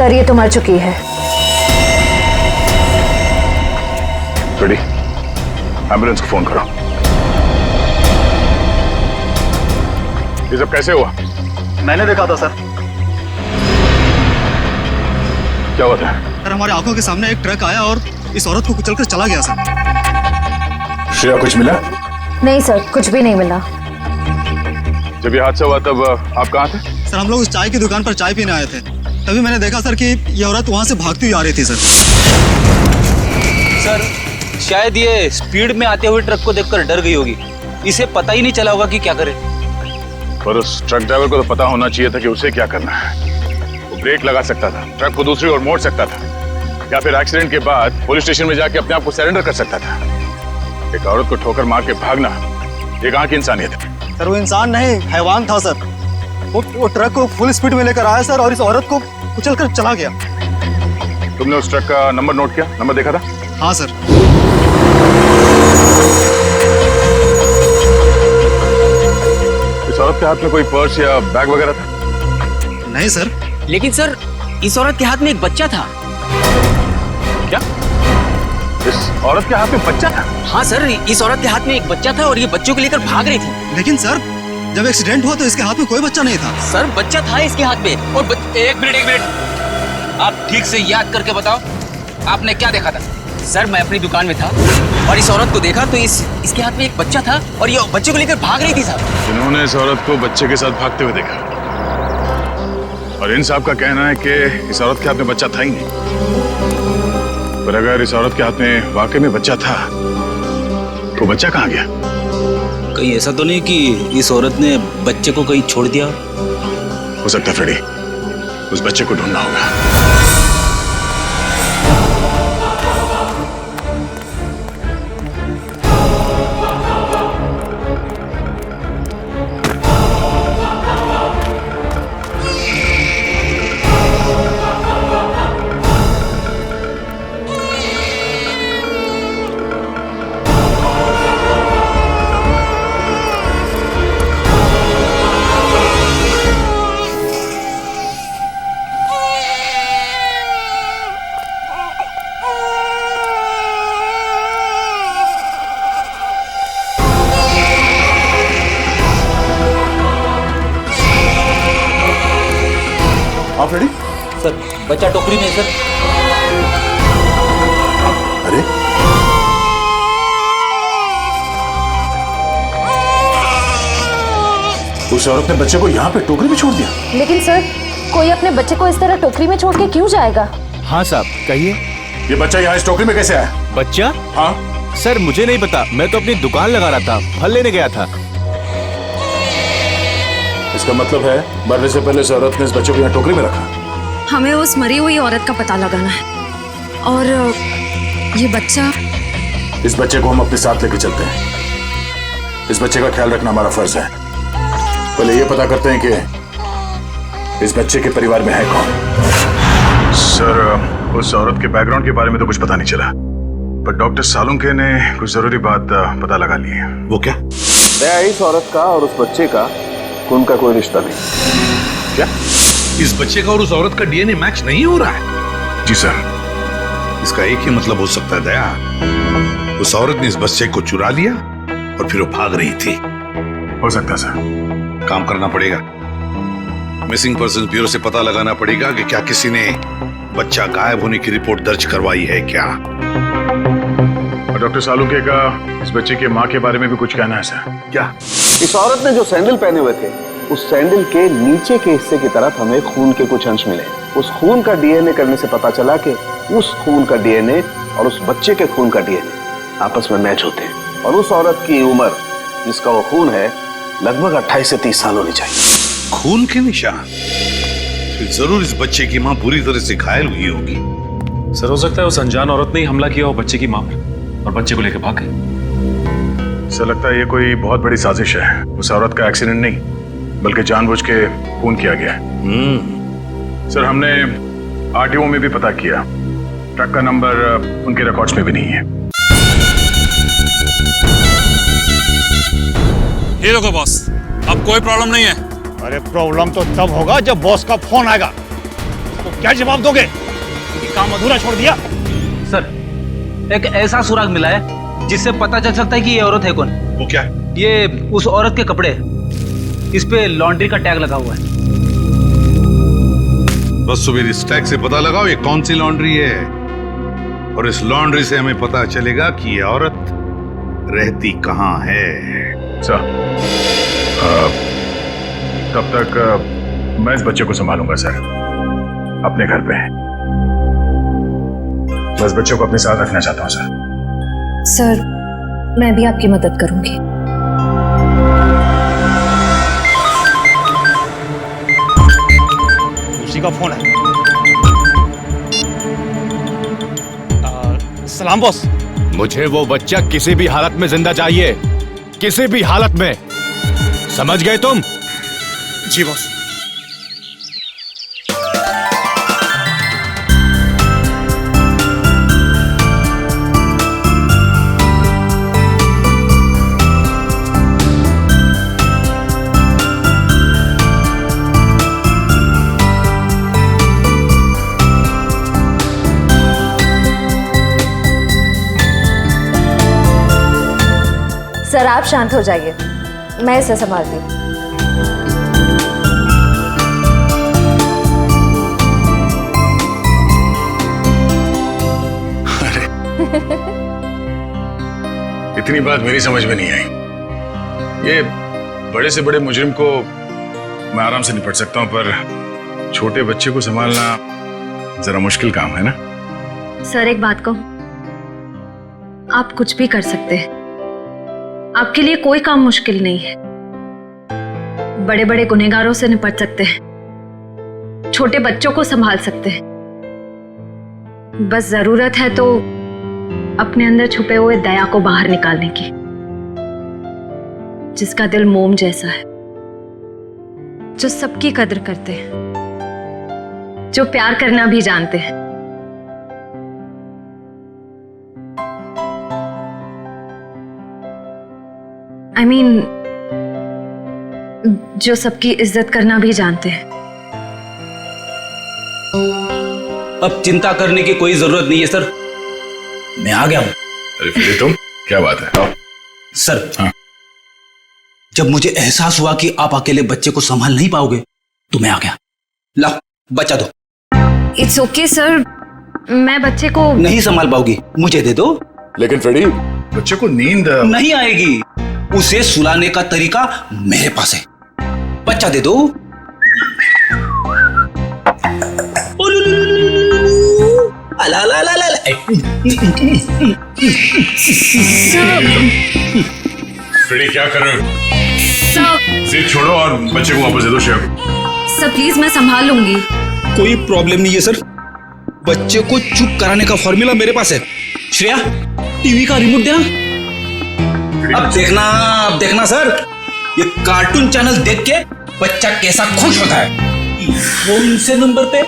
Sir ये तो मर चुकी है। रेडी, एम्बुलेंस को फोन करो। ये सब कैसे हुआ? मैंने देखा था सर। क्या हुआ था? सर हमारी आंखों के सामने एक ट्रक आया और इस औरत को कुचलकर चला गया सर। श्रेया कुछ मिला? नहीं सर, कुछ भी नहीं मिला। जब ये हादसा हुआ तब आप कहाँ थे? सर हम लोग उस चाय की दुकान पर चाय पीने आए थे, तभी मैंने देखा सर कि ये औरत वहां से भागती हुई आ रही थी सर। सर शायद ये स्पीड में आते हुए ट्रक को देखकर डर गई होगी, इसे पता ही नहीं चला होगा कि क्या करे। पर उस ट्रक ड्राइवर को तो पता होना चाहिए था कि उसे क्या करना है। वो ब्रेक लगा सकता था, ट्रक को दूसरी ओर मोड़ सकता था, या फिर एक्सीडेंट के बाद पुलिस स्टेशन में जाके अपने आप को सरेंडर कर सकता था। एक औरत को ठोकर मार के भागना, ये कहाँ की इंसानियत है? सर वो इंसान नहीं, हैवान था सर। वो ट्रक को फुल स्पीड में लेकर आया सर और इस औरत को कुचलकर चला गया। तुमने उस ट्रक का नंबर नोट किया? नंबर देखा था? हाँ सर। इस औरत के हाथ में कोई पर्स या बैग वगैरह था? नहीं सर। लेकिन सर इस औरत के हाथ में एक बच्चा था। क्या? इस औरत के हाथ में बच्चा था? हाँ सर, इस औरत के हाथ में एक बच्चा था और ये बच्चों को लेकर भाग रही थी। लेकिन सर जब एक्सीडेंट हुआ तो इसके हाथ में कोई बच्चा नहीं था। सर बच्चा था इसके हाथ में और एक मिनट, आप ठीक से याद करके बताओ, आपने क्या देखा था? सर मैं अपनी दुकान में था और इस औरत को देखा तो इसके हाथ में एक बच्चा था और ये बच्चे को लेकर भाग रही थी साहब। उन्होंने इस औरत को बच्चे के साथ भागते हुए देखा और इन साहब का कहना है कि इस औरत के हाथ में बच्चा था ही नहीं। पर अगर इस औरत के हाथ में वाकई में बच्चा था तो बच्चा कहाँ गया? कहीं ऐसा तो नहीं कि इस औरत ने बच्चे को कहीं छोड़ दिया? हो सकता है फ्रेडी, उस बच्चे को ढूंढना होगा। आप रेडी? सर बच्चा टोकरी में है सर। अरे उस औरत ने बच्चे को यहाँ पे टोकरी में छोड़ दिया। लेकिन सर कोई अपने बच्चे को इस तरह टोकरी में छोड़ के क्यों जाएगा? हाँ साहब कहिए। ये बच्चा यहाँ इस टोकरी में कैसे आया? बच्चा? हाँ सर मुझे नहीं पता, मैं तो अपनी दुकान लगा रहा था, फल लेने गया था। इसका मतलब है मरने से पहले इस औरत ने इस बच्चे को यहाँ टोकरी में रखा। हमें उस मरी हुई औरत का पता लगाना है और ये बच्चा। इस बच्चे को हम अपने साथ लेकर चलते हैं। इस बच्चे का ख्याल रखना हमारा फर्ज है। पहले ये पता करते हैं कि इस बच्चे के परिवार में है कौन। सर उस औरत के बैकग्राउंड के बारे में तो कुछ पता नहीं चला, पर डॉक्टर सालुंके ने कुछ जरूरी बात पता लगा ली है। वो क्या? इस औरत का और उस बच्चे का खून का कोई रिश्ता नहीं। क्या? इस बच्चे का और उस औरत का डीएनए मैच नहीं हो रहा है? जी सर। इसका एक ही मतलब हो सकता है दया, उस औरत ने इस बच्चे को चुरा लिया और फिर वो भाग रही थी। हो सकता है सर। काम करना पड़ेगा, मिसिंग पर्सन ब्यूरो से पता लगाना पड़ेगा कि क्या किसी ने बच्चा गायब होने की रिपोर्ट दर्ज करवाई है क्या। और डॉक्टर सालुंके का इस बच्चे की माँ के बारे में भी कुछ कहना है सर। क्या? इस औरत ने जो सैंडल पहने हुए थे, उस सैंडल के नीचे के हिस्से की तरफ हमें खून के कुछ अंश मिले। उस खून का डीएनए करने से पता चला कि उस खून का डीएनए और उस बच्चे के खून का डीएनए आपस में मैच होते हैं। और उस औरत की उम्र जिसका वो खून है लगभग 28 से 30 साल होनी चाहिए। खून के निशान? फिर जरूर इस बच्चे की माँ बुरी तरह से घायल हुई होगी। सर हो सकता है उस अनजान औरत ने ही हमला किया हो बच्चे की माँ पर और बच्चे को लेकर भाग गई। सर लगता है ये कोई बहुत बड़ी साजिश है। उस औरत का एक्सीडेंट नहीं बल्कि जानबूझ के खून किया गया है। सर हमने आरटीओ में भी पता किया, ट्रक का नंबर उनके रिकॉर्ड्स में भी नहीं है। ये देखो बॉस, अब कोई प्रॉब्लम नहीं है। अरे प्रॉब्लम तो तब होगा जब बॉस का फोन आएगा। तो क्या जवाब दोगे? ये काम अधूरा छोड़ दिया? सर, एक ऐसा सुराग मिला है जिससे पता चल सकता है कि ये औरत है कौन। वो क्या? ये उस औरत के कपड़े, इस पे लॉन्ड्री का टैग लगा हुआ है। बस सुबह इस टैग से पता लगाओ ये कौन सी लॉन्ड्री है, और इस लॉन्ड्री से हमें पता चलेगा कि ये औरत रहती कहाँ है। सर, तब तक मैं इस बच्चे को संभालूंगा सर, अपने घर पे। बस बच्चे को अपने साथ रखना चाहता हूँ सर। सर, मैं भी आपकी मदद करूंगी। उसी का फोन है। सलाम बॉस। मुझे वो बच्चा किसी भी हालत में जिंदा चाहिए, किसी भी हालत में। समझ गए तुम? जी बॉस। सर, आप शांत हो जाइए, मैं इसे संभालती हूँ। इतनी बात मेरी समझ में नहीं आई। ये बड़े से बड़े मुजरिम को मैं आराम से निपट सकता हूं, पर छोटे बच्चे को संभालना जरा मुश्किल काम है ना। सर, एक बात कहूं, आप कुछ भी कर सकते हैं। आपके लिए कोई काम मुश्किल नहीं है। बड़े बड़े गुनहगारों से निपट सकते हैं, छोटे बच्चों को संभाल सकते हैं। बस जरूरत है तो अपने अंदर छुपे हुए दया को बाहर निकालने की, जिसका दिल मोम जैसा है, जो सबकी कदर करते हैं, जो प्यार करना भी जानते हैं। I mean, जो सबकी इज्जत करना भी जानते हैं। अब चिंता करने की कोई जरूरत नहीं है सर, मैं आ गया हूं। अरे फिर तुम, क्या बात है? आओ। सर, हाँ। जब मुझे एहसास हुआ कि आप अकेले बच्चे को संभाल नहीं पाओगे तो मैं आ गया। लाओ, बच्चा दो। इट्स ओके सर, मैं बच्चे को नहीं संभाल पाओगी, मुझे दे दो। लेकिन फ्रेडी, बच्चे को नींद नहीं आएगी, उसे सुलाने का तरीका मेरे पास है। बच्चा दे दो। अला अला अला अला। फ्रेडी क्या कर रहे हो? सर, जिद छोड़ो और बच्चे को वापस दे दो श्रेया को। सर प्लीज, मैं संभाल लूंगी। कोई प्रॉब्लम नहीं है सर, बच्चे को चुप कराने का फॉर्मूला मेरे पास है। श्रेया, टीवी का रिमोट देना। अब देखना सर, ये कार्टून चैनल देख के बच्चा कैसा खुश होता है। कौन से नंबर पे?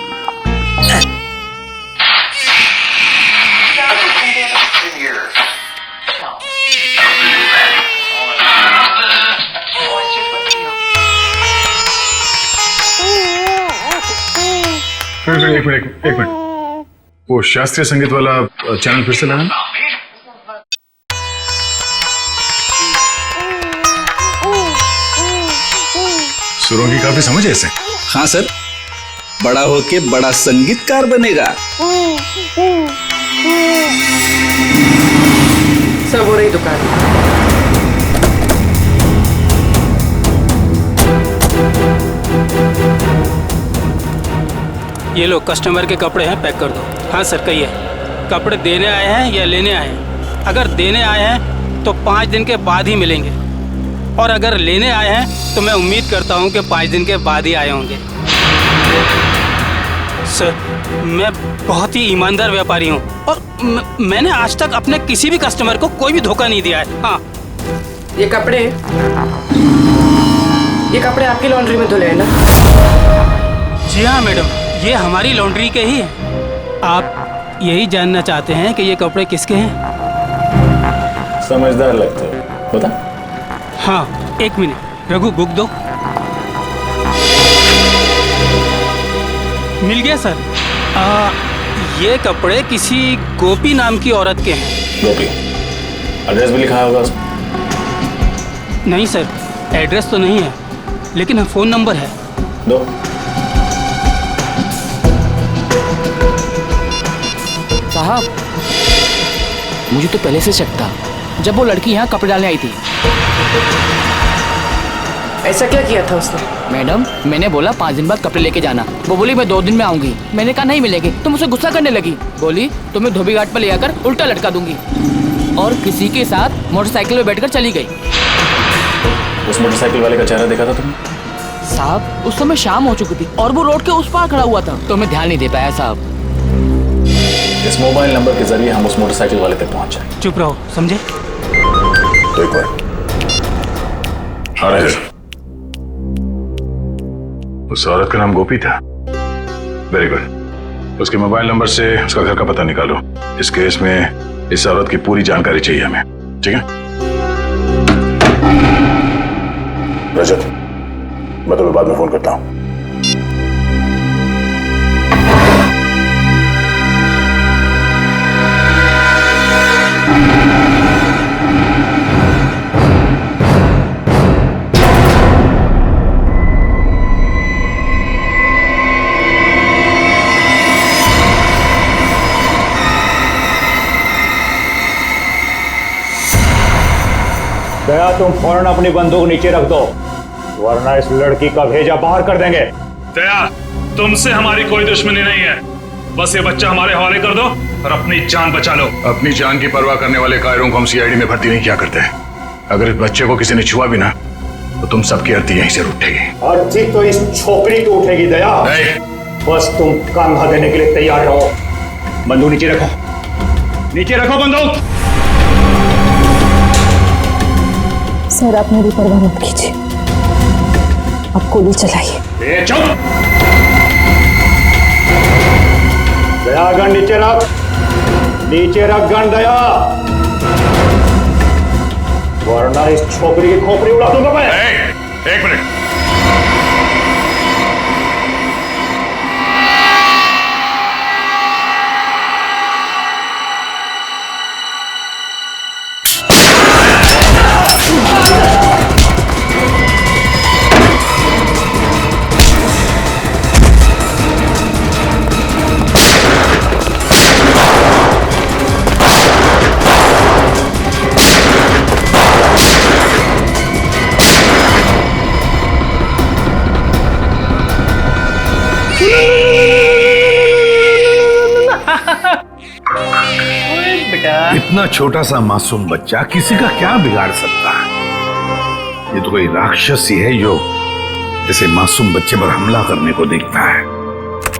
फिर एक मिनट, वो शास्त्रीय संगीत वाला चैनल फिर से लगाना। सुरों की काफी समझ है इसे। हाँ सर, बड़ा होके बड़ा संगीतकार बनेगा। सब हो रही दुकान। ये लो, कस्टमर के कपड़े हैं, पैक कर दो। हाँ सर, कहिए, कपड़े देने आए हैं या लेने आए हैं? अगर देने आए हैं तो 5 दिन के बाद ही मिलेंगे, और अगर लेने आए हैं तो मैं उम्मीद करता हूँ कि 5 दिन के बाद ही आए होंगे। सर, मैं बहुत ही ईमानदार व्यापारी हूँ, और मैंने आज तक अपने किसी भी कस्टमर को कोई भी धोखा नहीं दिया है। हाँ, ये कपड़े आपकी लॉन्ड्री में धुले हैं ना? जी हाँ मैडम, ये हमारी लॉन्ड्री के ही हैं। आप यही जानना चाहते हैं कि ये कपड़े किसके हैं? समझदार लगते हो, बता। हाँ, 1 मिनट, रघु बुक दो। मिल गया सर। ये कपड़े किसी गोपी नाम की औरत के हैं। गोपी, एड्रेस भी लिखा होगा उसमें? नहीं सर, एड्रेस तो नहीं है, लेकिन फ़ोन नंबर है। दो। साहब, मुझे तो पहले से शक था जब वो लड़की यहाँ कपड़े डालने आई थी। ऐसा क्या किया था उसने? मैडम, मैंने बोला 5 दिन बाद कपड़े लेके जाना। वो बोली मैं 2 दिन में आऊंगी। मैंने कहा नहीं मिलेंगे, तो मुझसे गुस्सा करने लगी। बोली तुम्हें धोबी घाट पर ले जाकर उल्टा लटका दूंगी, और किसी के साथ मोटरसाइकिल में बैठकर चली गई। उस मोटरसाइकिल वाले का चेहरा देखा था तुमने? साहब, उस समय शाम हो चुकी थी और वो रोड के उस पार खड़ा हुआ था, तो मैं ध्यान नहीं दे पाया साहब। इस मोबाइल नंबर के जरिए हम उस मोटरसाइकिल वाले तक पहुंच जाए। चुप रहो, समझे? तो एक बार उस औरत का नाम गोपी था। Very good. उसके मोबाइल नंबर से उसका घर का पता निकालो। इस केस में इस औरत की पूरी जानकारी चाहिए हमें, ठीक है? रजत, मैं तुम्हें बाद में फोन करता हूं। दया, तुम फौरन अपनी बंदूक नीचे रख दो, वरना इस लड़की का भेजा बाहर कर देंगे। दया, तुमसे हमारी कोई दुश्मनी नहीं है, बस ये बच्चा हमारे हवाले कर दो और अपनी जान बचा लो। अपनी जान की परवाह करने वाले कायरों को हम सीआईडी में भर्ती नहीं किया करते। अगर इस बच्चे को किसी ने छुआ भी ना, तो तुम सबकी अर्थी यहीं से उठेगी। अर्थी तो इस छोकरी की उठेगी दया। बस तुम कंधा देने के लिए तैयार रहो। बंदूक नीचे रखो, नीचे रखो बंदूक। सर, आप मेरी परवाह मत कीजिए, आप गोली चलाइए। चुप! दया, गन नीचे रख, नीचे रख गन दया, वरना इस छोकरी की खोपड़ी उड़ा दूंगा मैं। एक मिनट। इतना छोटा सा मासूम बच्चा किसी का क्या बिगाड़ सकता है? ये तो कोई राक्षस ही है जो इसे मासूम बच्चे पर हमला करने को देखता है।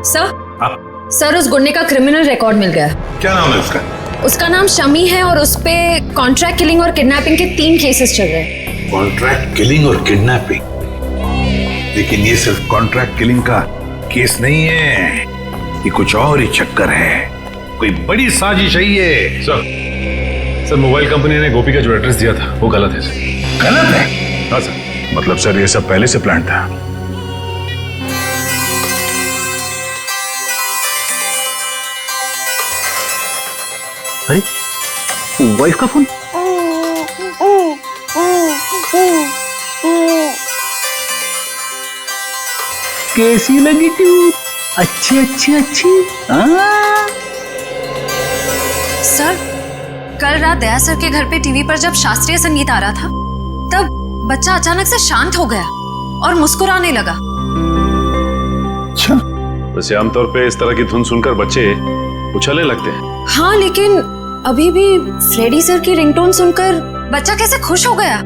सर, उस गुंडे का क्रिमिनल रिकॉर्ड मिल गया। क्या नाम है उसका? उसका नाम शमी है और उस पे कॉन्ट्रैक्ट किलिंग और किडनैपिंग के 3 केसेस चल रहे हैं। कॉन्ट्रैक्ट किलिंग और किडनैपिंग? लेकिन ये सिर्फ कॉन्ट्रैक्ट किलिंग का केस नहीं है, ये कुछ और ही चक्कर है, कोई बड़ी साजिश है ये। सर, मोबाइल कंपनी ने गोपी का जो एड्रेस दिया था वो गलत है सर। गलत है? हाँ सर। मतलब सर, ये सब पहले से प्लान था। अरे, वाइफ का फोन। कैसी लगी तू? अच्छी अच्छी अच्छी। सर, कल रात दया सर के घर पे टीवी पर जब शास्त्रीय संगीत आ रहा था, तब बच्चा अचानक से शांत हो गया और मुस्कुराने लगा। अच्छा, वैसे आमतौर पे इस तरह की धुन सुनकर बच्चे उछलने लगते हैं। हाँ, लेकिन अभी भी फ्रेडी सर की रिंगटोन सुनकर बच्चा कैसे खुश हो गया?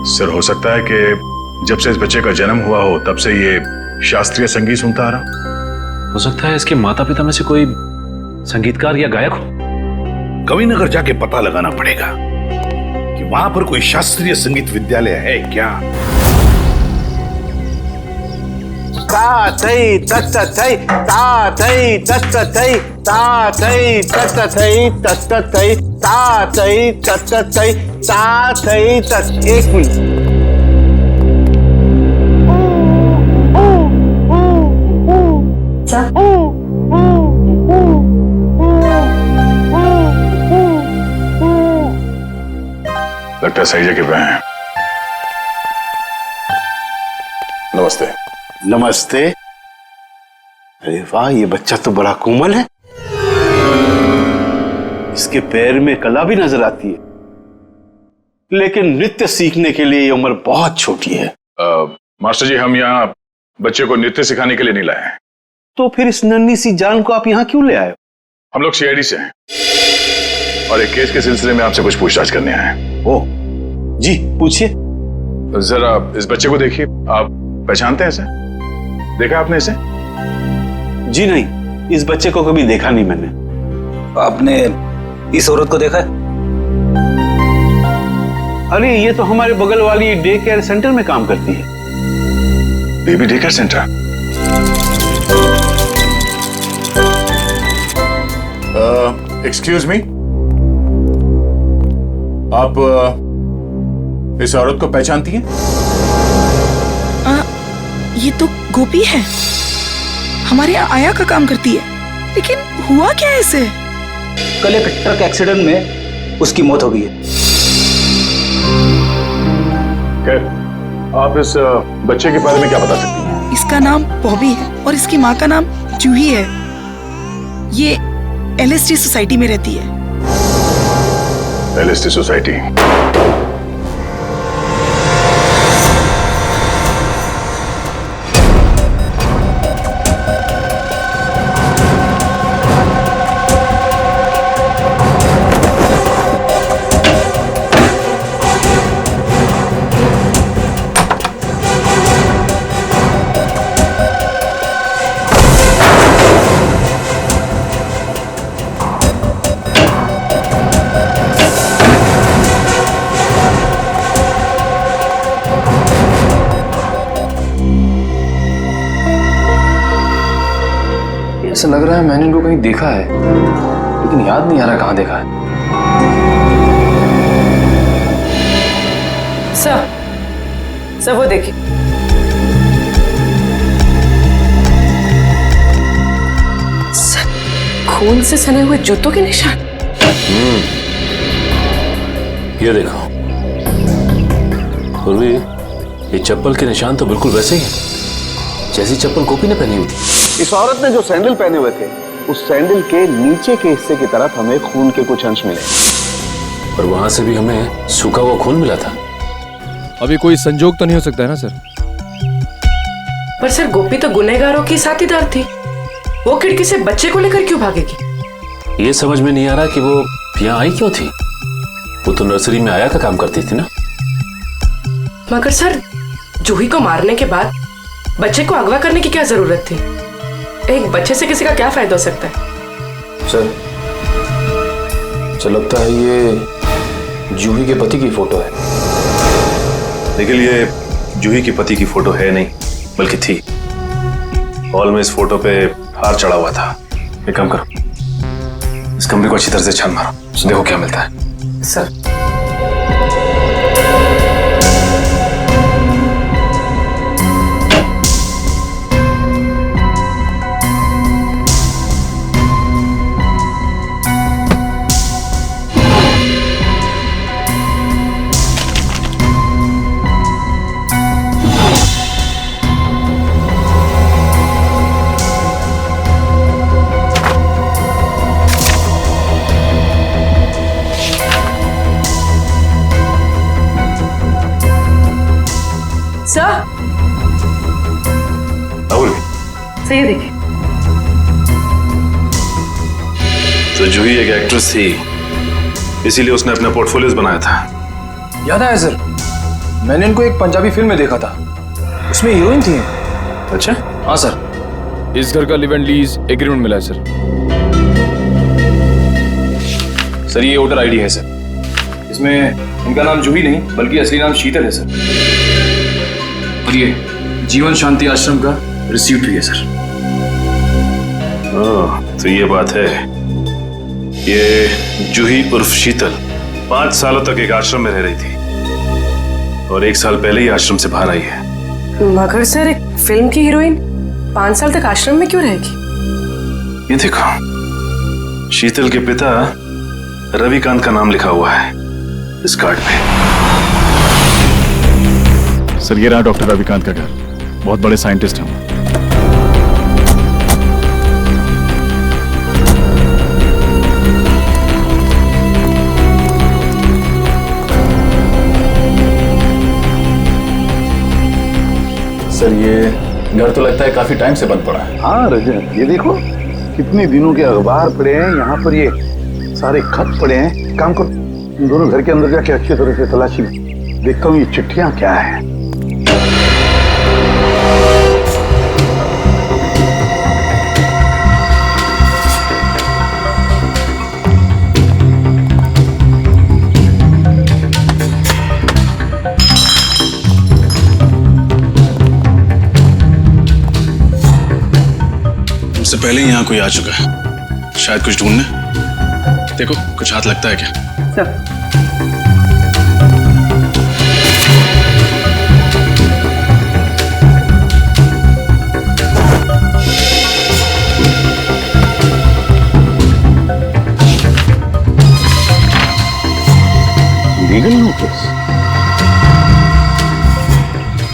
सर, हो सकता है कि जब से इस बच्चे का जन्म हुआ हो तब से ये शास्त्रीय संगीत सुनता आ रहा। हो सकता है इसके माता पिता में से कोई संगीतकार या गायक हो। कविनगर जाके पता लगाना पड़ेगा कि वहां पर कोई शास्त्रीय संगीत विद्यालय है क्या। तातई तत्तई तातई तत्तई तातई तत्तई तत्तई तातई तत्तई तातई तत्। एक मिनट, सर, लगता है सही जगह पे हैं। नमस्ते। नमस्ते। अरे वाह, ये बच्चा तो बड़ा कोमल है। इसके पैर में कला भी नजर आती है, लेकिन नृत्य सीखने के लिए ये उम्र बहुत छोटी है। मास्टर जी, हम यहाँ बच्चे को नृत्य सिखाने के लिए नहीं लाए हैं। तो फिर इस नन्ही सी जान को आप यहाँ क्यों ले आए? हम लोग सीआईडी से हैं और एक केस के सिलसिले में आपसे कुछ पूछताछ करने आए हैं। ओह जी, पूछिए। जरा इस बच्चे को देखिए। आप पहचानते हैं इसे? देखा आपने इसे? जी नहीं, इस बच्चे को कभी देखा नहीं मैंने। आपने इस औरत को देखा है? अरे ये तो हमारे बगल वाली डे केयर सेंटर में काम करती है। Baby day care centre? Excuse me, आप इस औरत को पहचानती हैं? ये तो गोपी है, हमारे यहाँ आया का काम करती है। लेकिन हुआ क्या है इसे? कल एक ट्रक एक्सीडेंट में उसकी मौत हो गई है। खैर, आप इस बच्चे के बारे में क्या बता सकती हैं? इसका नाम बॉबी है और इसकी माँ का नाम जूही है। ये LSD सोसाइटी में रहती है। LSD society? ऐसा लग रहा है मैंने इनको कहीं देखा है, लेकिन याद नहीं आ रहा कहां देखा है। सर वो देखिए। खून से सने हुए जूतों के निशान। ये देखो पूर्वी, ये चप्पल के निशान तो बिल्कुल वैसे ही हैं जैसी चप्पल गोपी ने पहनी हुई थी। इस औरत ने जो सैंडल पहने हुए थे, उस सैंडल के नीचे के हिस्से की तरफ हमें खून के कुछ अंश मिले और वहां से भी हमें सूखा हुआ खून मिला था। अभी कोई संजोग तो नहीं हो सकता है ना सर? पर सर, गोपी तो गुनहगारों की साथीदार थी। वो खिड़की से बच्चे को लेकर क्यों भागेगी? ये समझ में नहीं आ रहा कि वो यहाँ आई क्यों थी। वो तो नर्सरी में आया का काम करती थी ना। मगर सर, जूही को मारने के बाद बच्चे को अगवा करने की क्या जरूरत थी? एक बच्चे से किसी का क्या फायदा हो सकता है? सर लगता है ये जूही के पति की फोटो है। लेकिन ये जूही के पति की फोटो है नहीं, बल्कि थी। हॉल में इस फोटो पे हार चढ़ा हुआ था। एक काम करो, इस कमरे को अच्छी तरह से छान मारो, देखो क्या मिलता है। सर सही देखिए। तो जूही एक एक्ट्रेस थी, इसीलिए उसने अपना पोर्टफोलियोज बनाया था। याद आया सर, मैंने इनको एक पंजाबी फिल्म में देखा था, उसमें हीरोइन थी। अच्छा? हाँ सर। इस घर का लिव एंड लीज एग्रीमेंट मिला है सर। सर ये वोटर आईडी है सर। इसमें इनका नाम जूही नहीं बल्कि असली नाम शीतल है सर। और ये जीवन शांति आश्रम का रिसीप्ट भी है सर। तो ये बात है। ये जूही उर्फ शीतल 5 सालों तक एक आश्रम में रह रही थी और 1 साल पहले ही आश्रम से बाहर आई है। मगर सर, एक फिल्म की हीरोइन 5 साल तक आश्रम में क्यों रहेगी? ये देखो, शीतल के पिता रविकांत का नाम लिखा हुआ है इस कार्ड में। सर ये रहा डॉक्टर रविकांत का घर। बहुत बड़े साइंटिस्ट हैं वो। सर ये घर तो लगता है काफी टाइम से बंद पड़ा है। हाँ रजत, ये देखो कितने दिनों के अखबार पड़े हैं यहाँ पर, ये सारे खत पड़े हैं। काम करो, इन दोनों घर के अंदर जाके अच्छी तरह से तलाशी देखता हूँ ये चिट्ठियां क्या है। हमसे पहले ही यहाँ कोई आ चुका है, शायद कुछ ढूंढने। देखो कुछ हाथ लगता है क्या? Sir legal notice?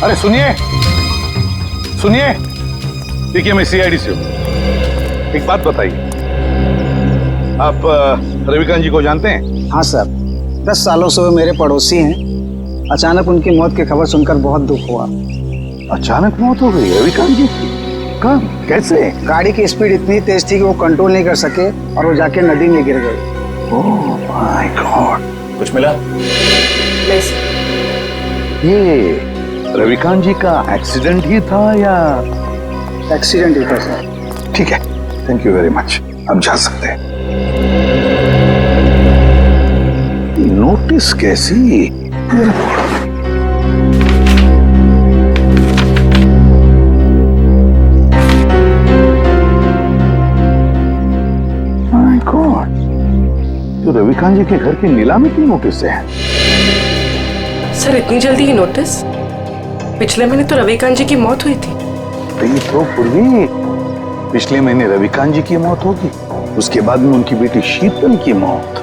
अरे सुनिए सुनिए, देखिए मैं सीआईडी से हूँ। एक बात बताइए, आप रविकांत जी को जानते हैं? हाँ सर, 10 सालों से वो मेरे पड़ोसी हैं। अचानक उनकी मौत की खबर सुनकर बहुत दुख हुआ। अचानक मौत हो गई रविकांत जी की? कब, कैसे? गाड़ी की स्पीड इतनी तेज थी कि वो कंट्रोल नहीं कर सके और वो जाके नदी में गिर गए। Oh my God. कुछ मिला? नहीं सर। ये रविकांत जी का एक्सीडेंट ही था या? एक्सीडेंट ही था सर। ठीक है, थैंक यू वेरी मच। अब जा सकते हैं। नोटिस कैसी? माय गॉड, तो रविकांत जी के घर की नीलामी की नोटिस है। सर इतनी जल्दी ही नोटिस? पिछले महीने तो रविकांत जी की मौत हुई थी। तो पूर्वी पिछले महीने रविकांत जी की मौत होगी, उसके बाद में उनकी बेटी शीतल की मौत।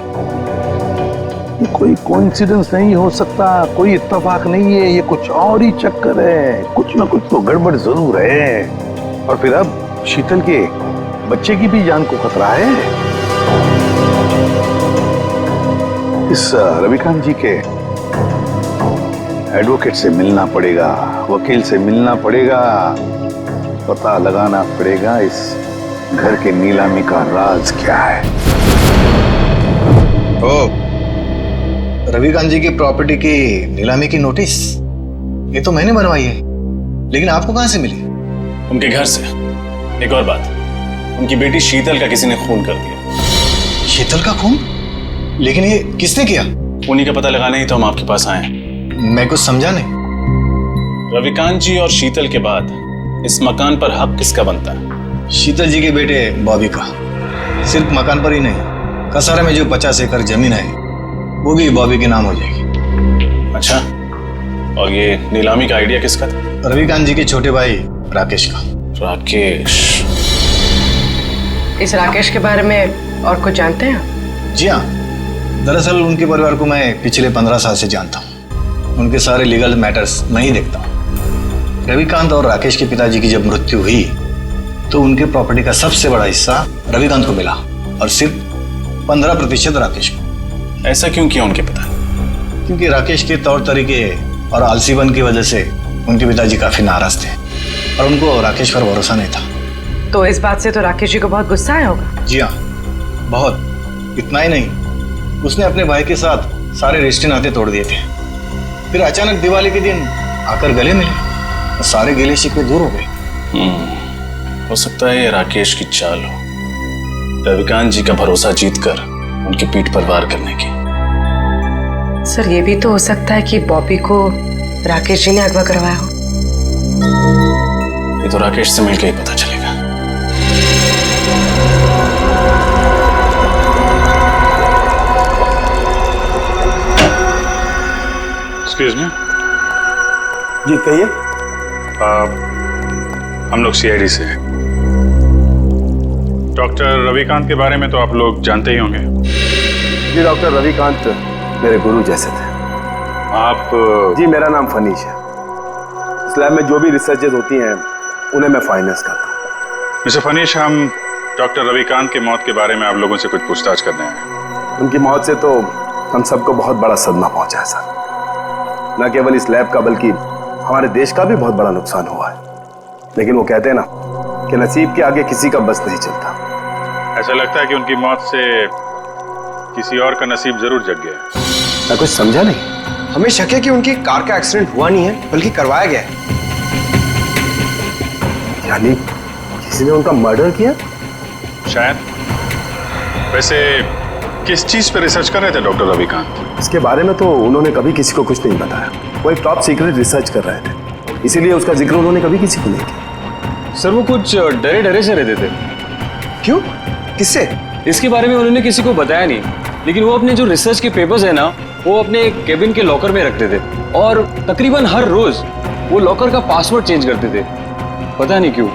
ये कोई कोइंसिडेंस नहीं हो सकता, कोई इत्तेफाक नहीं है, ये कुछ और ही चक्कर है। कुछ ना कुछ तो गड़बड़ जरूर है। और फिर अब शीतल के बच्चे की भी जान को खतरा है। इस रविकांत जी के एडवोकेट से मिलना पड़ेगा, वकील से मिलना पड़ेगा, पता लगाना पड़ेगा इस घर के नीलामी का राज क्या है। ओ, रविकांत जी की प्रॉपर्टी की नीलामी की नोटिस ये तो मैंने बनवाई है, लेकिन आपको कहां से मिली? उनके घर से। एक और बात, उनकी बेटी शीतल का किसी ने खून कर दिया। शीतल का खून? लेकिन ये किसने किया? उन्हीं का पता लगाने ही तो हम आपके पास आए हैं। मैं कुछ समझा नहीं। रविकांत जी और शीतल के बाद इस मकान पर हक किसका बनता है? शीतल जी के बेटे बॉबी का। सिर्फ मकान पर ही नहीं, कसारा में जो 50 एकड़ जमीन है वो भी बॉबी के नाम हो जाएगी। अच्छा, और ये नीलामी का आइडिया किसका था? रविकांत जी के छोटे भाई राकेश का। राकेश? इस राकेश के बारे में और कुछ जानते हैं? जी हाँ, दरअसल उनके परिवार को मैं पिछले 15 साल से जानता हूँ। उनके सारे लीगल मैटर्स मैं ही देखता हूँ। रविकांत और राकेश के पिताजी की जब मृत्यु हुई तो उनके प्रॉपर्टी का सबसे बड़ा हिस्सा रविकांत को मिला और सिर्फ 15% राकेश को। ऐसा क्यों किया उनके पिता? क्योंकि राकेश के तौर तरीके और आलसीपन की वजह से उनके पिताजी काफी नाराज थे और उनको राकेश पर भरोसा नहीं था। तो इस बात से तो राकेश जी को बहुत गुस्सा आया होगा। जी हाँ, बहुत। इतना ही नहीं, उसने अपने भाई के साथ सारे रिश्ते नाते तोड़ दिए थे। फिर अचानक दिवाली के दिन आकर गले मिले और सारे गिले शिकवे दूर हो गए। हो सकता है ये राकेश की चाल हो, रविकांत जी का भरोसा जीतकर उनकी पीठ पर वार करने की। सर ये भी तो हो सकता है कि बॉबी को राकेश जी ने अगवा करवाया हो। ये तो राकेश से मिलकर ही पता चलेगा। Excuse me. जी कहिए। हम लोग सीआईडी से हैं। डॉक्टर रविकांत के बारे में तो आप लोग जानते ही होंगे। जी डॉक्टर रविकांत मेरे गुरु जैसे थे। आप? जी मेरा नाम फनीश है। इस लैब में जो भी रिसर्चेज होती हैं उन्हें मैं फाइनेंस करता हूँ। मिस्टर फनीश, हम डॉक्टर रविकांत की मौत के बारे में आप लोगों से कुछ पूछताछ करने आए। उनकी मौत से तो हम सबको बहुत बड़ा सदमा पहुंचा है सर। न केवल इस लैब का बल्कि हमारे देश का भी बहुत बड़ा नुकसान हुआ है। लेकिन वो कहते हैं ना कि नसीब के आगे किसी का बस नहीं चलता। ऐसा लगता है कि उनकी मौत से किसी और का नसीब जरूर जग गया है। मैं कुछ समझा नहीं। हमें शक है कि उनकी कार का एक्सीडेंट हुआ नहीं है बल्कि करवाया गया है। यानी किसी ने उनका मर्डर किया? शायद। वैसे किस चीज पे रिसर्च कर रहे थे डॉक्टर रविकांत? इसके बारे में तो उन्होंने कभी किसी को कुछ नहीं बताया। वो एक टॉप सीक्रेट रिसर्च कर रहे थे, इसीलिए उसका जिक्र उन्होंने कभी किसी को नहीं किया। सर वो कुछ डरे डरे से रहते थे। क्यों? किससे? इसके बारे में उन्होंने किसी को बताया नहीं, लेकिन वो अपने जो रिसर्च के पेपर्स है ना वो अपने केबिन के लॉकर में रखते थे और तकरीबन हर रोज वो लॉकर का पासवर्ड चेंज करते थे, पता नहीं क्यों।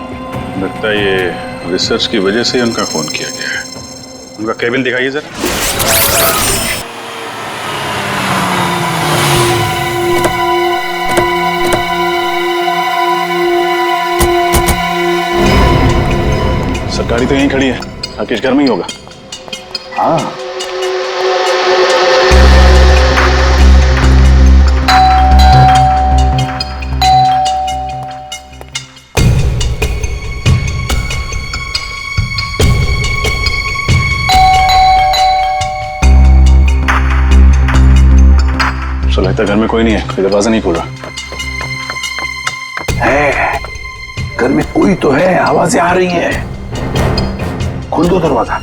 लगता है ये रिसर्च की वजह से उनका खून किया गया है। उनका केबिन दिखाइए जरा। सरकारी तो यहीं खड़ी है, राकेश घर में ही होगा। हाँ लगता है घर में कोई नहीं है, कोई दरवाजा नहीं खोल रहा है। घर में कोई तो है, आवाजें आ रही हैं। खोल दो दरवाजा।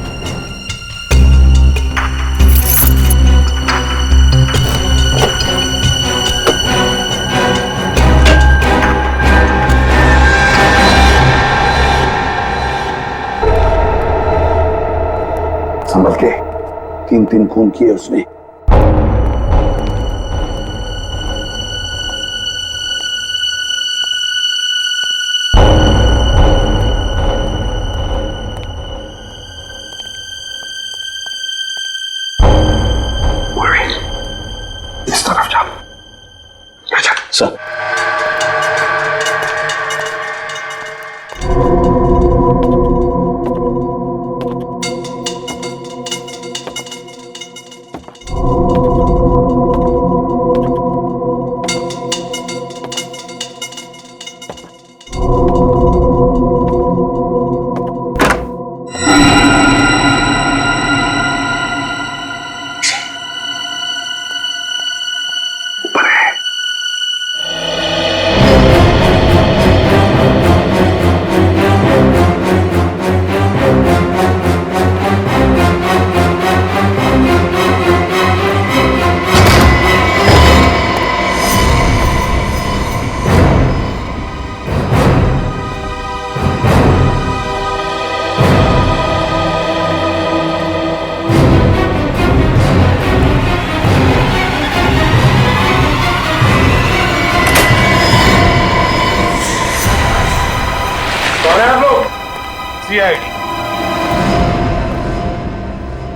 संभल के 3 खून किए उसने। सर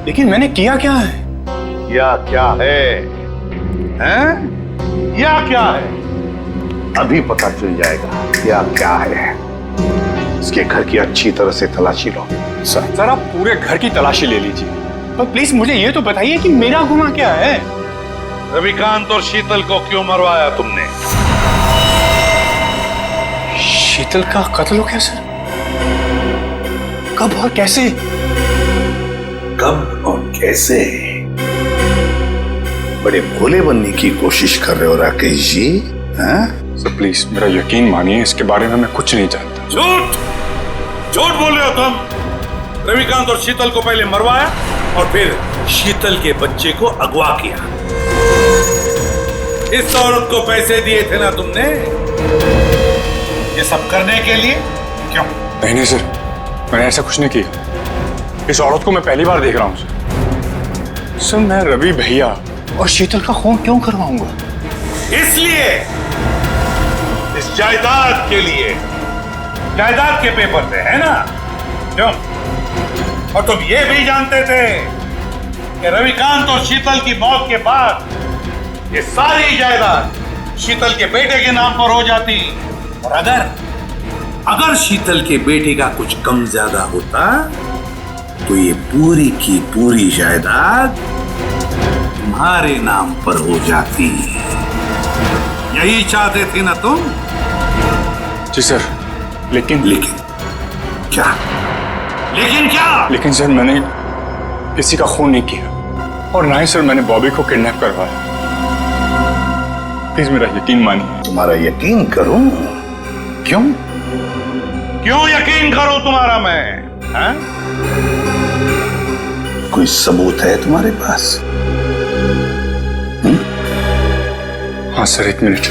लेकिन मैंने किया क्या है? क्या है? हैं? क्या है? अभी पता चल जाएगा क्या है। इसके घर की अच्छी तरह से तलाशी लो। सर आप पूरे घर की तलाशी ले लीजिए, पर प्लीज मुझे ये तो बताइए कि मेरा गुनाह क्या है? रविकांत और शीतल को क्यों मरवाया तुमने? शीतल का कत्ल हो गया सर? कब और कैसे? कब और कैसे? बड़े भोले बनने की कोशिश कर रहे हो राकेश जी, हैं? सर प्लीज मेरा यकीन मानिए, इसके बारे में मैं कुछ नहीं जानता। झूठ बोल रहे हो तुम। रविकांत और शीतल को पहले मरवाया और फिर शीतल के बच्चे को अगवा किया। इस औरत को पैसे दिए थे ना तुमने ये सब करने के लिए? क्यों? नहीं सर, मैंने ऐसा कुछ नहीं किया। इस औरत को मैं पहली बार देख रहा हूँ सर। मैं रवि भैया और शीतल का खून क्यों करवाऊंगा? इसलिए इस जायदाद के लिए, जायदाद के पेपर थे, है ना? क्यों? और तुम ये भी जानते थे कि रविकांत और शीतल की मौत के बाद ये सारी जायदाद शीतल के बेटे के नाम पर हो जाती, और अगर शीतल के बेटे का कुछ कम ज्यादा होता तो ये पूरी की पूरी जायदाद तुम्हारे नाम पर हो जाती। यही चाहते थे ना तुम? जी सर, लेकिन क्या? लेकिन सर, मैंने किसी का खून नहीं किया, और ना ही सर मैंने बॉबी को किडनैप करवाया। प्लीज मेरा यकीन मानिए। तुम्हारा यकीन करूं? क्यों यकीन करूं तुम्हारा मैं? हाँ? कोई सबूत है तुम्हारे पास? हाँ सर, एक minute.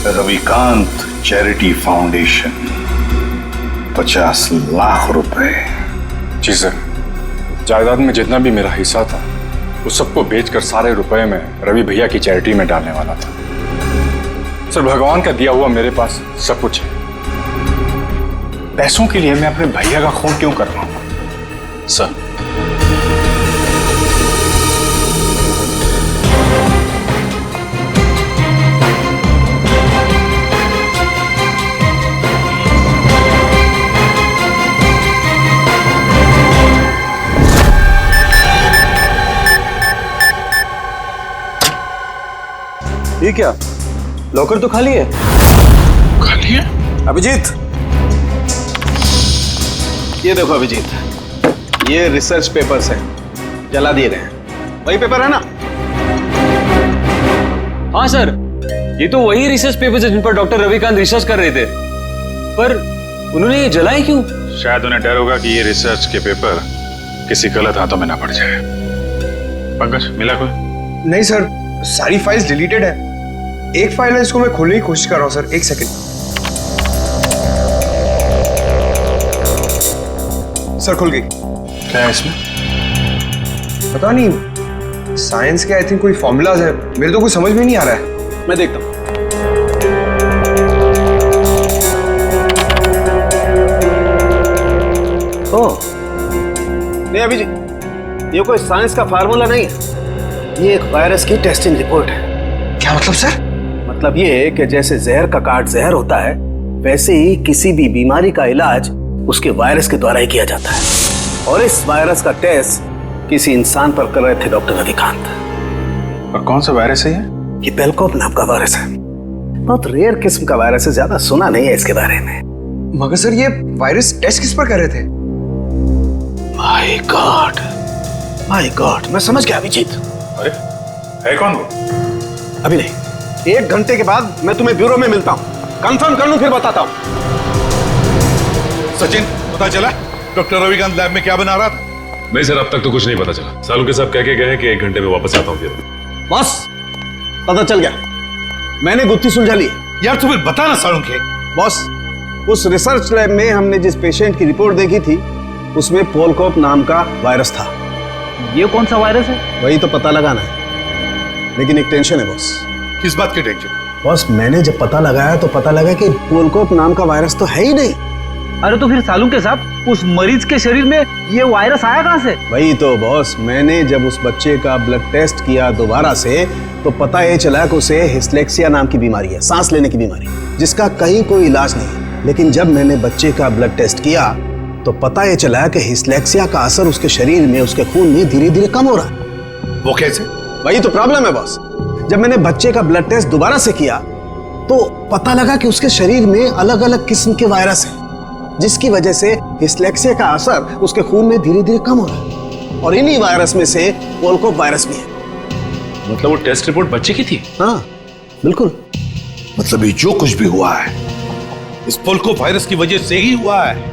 Ravikant charity foundation, 50 lakh रुपए। जी सर, जायदाद में जितना भी मेरा हिस्सा था उस सबको बेचकर सारे रुपए में रवि भैया की चैरिटी में डालने वाला था। सर, भगवान का दिया हुआ मेरे पास सब कुछ है। पैसों के लिए मैं अपने भैया का खून क्यों कर रहा हूं? सर, ये क्या, लॉकर तो खाली है। खाली है? अभिजीत, ये देखो अभिजीत, ये रिसर्च पेपर्स हैं, जला दिए गए हैं। वही पेपर है ना? हाँ सर, ये तो वही रिसर्च पेपर्स है जिन पर डॉक्टर रविकांत रिसर्च कर रहे थे, पर उन्होंने ये जलाए क्यों? शायद उन्हें डर होगा कि ये रिसर्च के पेपर किसी गलत हाथों में ना पड़ जाए। पंकज, मिला कोई? नहीं सर, सारी फाइल्स डिलीटेड है। एक फाइल है, इसको मैं खोलने की कोशिश कर रहा हूँ सर, एक सेकंड। सर, खुल गई। क्या है इसमें? पता नहीं, साइंस के आई थिंक कोई फॉर्मूलाज है, मेरे तो कुछ समझ में नहीं आ रहा है। मैं देखता हूं। ओह, नहीं अभिजीत, ये कोई साइंस का फार्मूला नहीं है, ये एक वायरस की टेस्टिंग रिपोर्ट है। क्या मतलब सर? मतलब ये कि जैसे जहर का काट जहर होता है, वैसे ही किसी भी बीमारी का इलाज उसके वायरस के द्वारा ही किया जाता है। और इस वायरस का टेस्ट किसी इंसान पर कर रहे थे डॉक्टर रविकांत। और कौन सा वायरस है ये? ये बेलकोप नाम का वायरस है। बहुत रेयर किस्म का वायरस है, ज्यादा सुना नहीं है इसके बारे में। मगर सर, ये वायरस टेस्ट किस पर कर रहे थे? माय गॉड, मैं समझ गया अभिजीत। अरे, है कौन वो? अभी नहीं, 1 घंटे के बाद मैं तुम्हें ब्यूरो में मिलता हूँ, कंफर्म कर लूं फिर बताता हूँ। सचिन, पता चला डॉक्टर रविकांत लैब में क्या बना रहा था? नहीं सर, अब तक तो कुछ नहीं पता चला। सालू के साहब कह के गए हैं कि 1 घंटे में वापस आता हूँ फिर। बॉस, पता चल गया, मैंने गुत्थी सुलझा ली। यार तुम्हें बता ना सालू के। बॉस, उस रिसर्च लैब में हमने जिस पेशेंट की रिपोर्ट देखी थी उसमें पोलकोप नाम का वायरस था। ये कौन सा वायरस है? वही तो पता लगाना है, लेकिन एक टेंशन है बॉस। किस बात की टेंशन? बॉस, मैंने जब पता लगाया तो पता लगा कि पोलकोप नाम का वायरस तो है ही नहीं। अरे तो फिर सालू के साहब, उस मरीज के शरीर में ये वायरस आया कहां से? वही तो बॉस, मैंने जब उस बच्चे का ब्लड टेस्ट किया दोबारा से तो पता ये चला कि उसे हिस्लेक्सिया नाम की बीमारी है, सांस लेने की बीमारी, जिसका कहीं कोई इलाज नहीं। लेकिन जब मैंने बच्चे का ब्लड टेस्ट किया तो पता ये चला कि हिस्लेक्सिया का असर उसके शरीर में, उसके खून में धीरे धीरे कम हो रहा है। वो कैसे? वही तो प्रॉब्लम है बॉस। जब मैंने बच्चे का ब्लड टेस्ट दोबारा से किया तो पता लगा कि उसके शरीर में अलग अलग किस्म के वायरस हैं, जिसकी वजह से हिस्लेक्सिया का असर उसके खून में धीरे धीरे कम हो रहा है। और इन्हीं वायरस में से पोलकोप वायरस भी है। मतलब वो टेस्ट रिपोर्ट बच्चे की थी? हाँ बिल्कुल। मतलब ये जो कुछ भी हुआ है इस पोलकोप वायरस की वजह से ही हुआ है।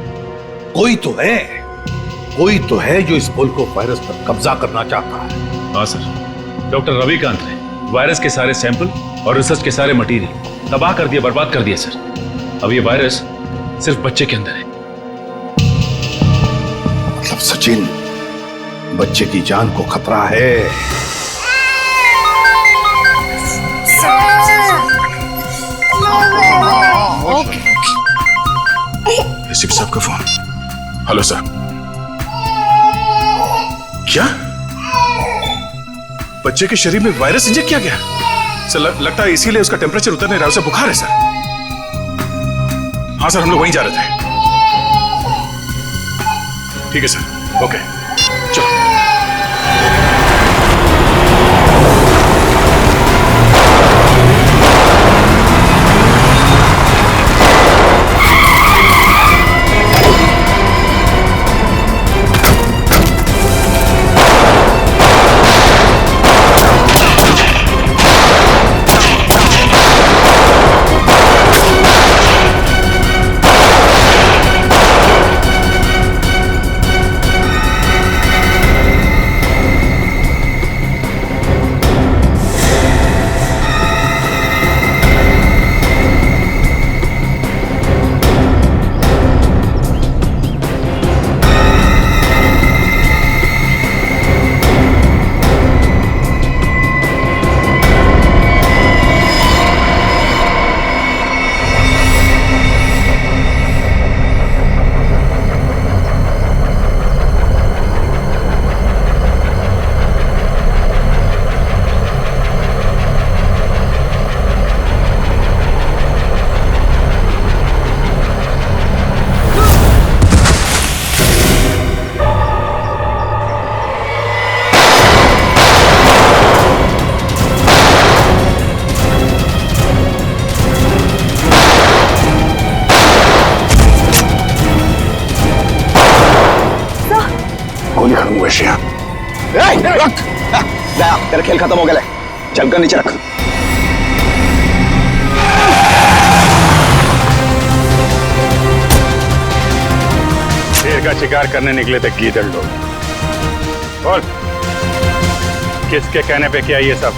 कोई तो है जो इस पोलकोप वायरस पर कब्जा करना चाहता है। हाँ सर, डॉक्टर रविकांत ने वायरस के सारे सैंपल और रिसर्च के सारे मटेरियल तबाह कर दिया, बर्बाद कर दिया सर। अब ये वायरस सिर्फ बच्चे के अंदर है। मतलब सचिन, बच्चे की जान को खतरा है। ओके। एसीपी साहब का फोन। Hello sir. क्या बच्चे के शरीर में वायरस इंजेक्ट किया गया? सर लगता है इसीलिए उसका टेम्परेचर उतर नहीं रहा, उसे बुखार है सर। हाँ सर, हम लोग वहीं जा रहे थे। ठीक है सर, ओके चलो। गोली खत्म हुई है। रख गया, तेरा खेल खत्म हो गया। चलकर नीचे रख। शेर का शिकार करने निकले थे गीदड़ लोग। बोल, किसके कहने पे किया ये सब?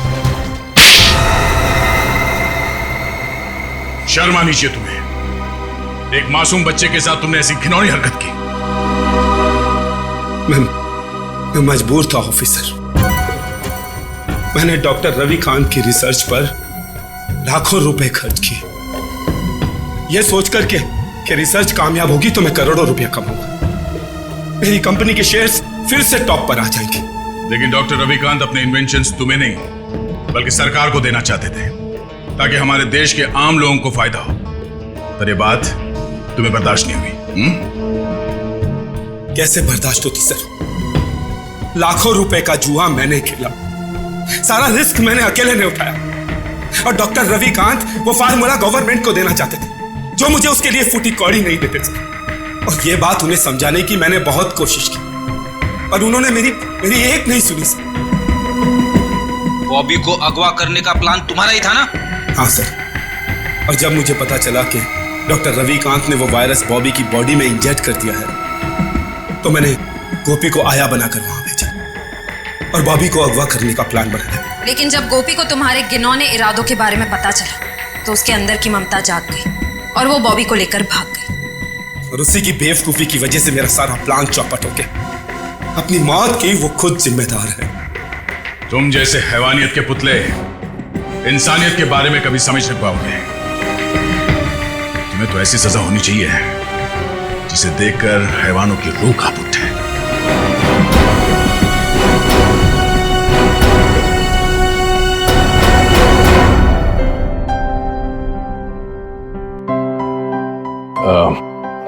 शर्म आनी चाहिए तुम्हें। एक मासूम बच्चे के साथ तुमने ऐसी घिनौनी हरकत की। मैं मजबूर था ऑफिसर। मैंने डॉक्टर रविकांत की रिसर्च पर लाखों रुपए खर्च किए, यह सोचकर कि रिसर्च कामयाब होगी तो मैं करोड़ों रुपया कमाऊंगा। मेरी कंपनी के शेयर्स फिर से टॉप पर आ जाएंगे। लेकिन डॉक्टर रविकांत अपने इन्वेंशंस तुम्हें नहीं बल्कि सरकार को देना चाहते थे, ताकि हमारे देश के आम लोगों को फायदा हो। पर यह बात तुम्हें बर्दाश्त नहीं हुई। कैसे बर्दाश्त होती सर? लाखों रुपए का जुआ मैंने खेला, सारा रिस्क मैंने अकेले ने उठाया, और डॉक्टर रविकांत वो फार्मूला गवर्नमेंट को देना चाहते थे, जो मुझे उसके लिए फूटी कौड़ी नहीं देते थे। और ये बात उन्हें समझाने की मैंने बहुत कोशिश की, और उन्होंने मेरी एक नहीं सुनी सर। बॉबी को अगवा करने का प्लान तुम्हारा ही था ना? हाँ सर, और जब मुझे पता चला कि डॉक्टर रविकांत ने वो वायरस बॉबी की बॉडी में इंजेक्ट कर दिया है, तो मैंने गोपी को आया बनाकर वहां भेजा और बॉबी को अगवा करने का प्लान बनाया। लेकिन जब गोपी को तुम्हारे घिनौने इरादों के बारे में पता चला, तो उसके अंदर की ममता जाग गई और वो बॉबी को लेकर भाग गई। और उसी की बेवकूफी की वजह से मेरा सारा प्लान चौपट हो गया। अपनी मौत की वो खुद जिम्मेदार है। तुम जैसे हैवानियत के पुतले इंसानियत के बारे में कभी समझ नहीं पाओगे। तुम्हें तो ऐसी सजा होनी चाहिए जिसे देखकर हैवानों की रूह कांप उठे।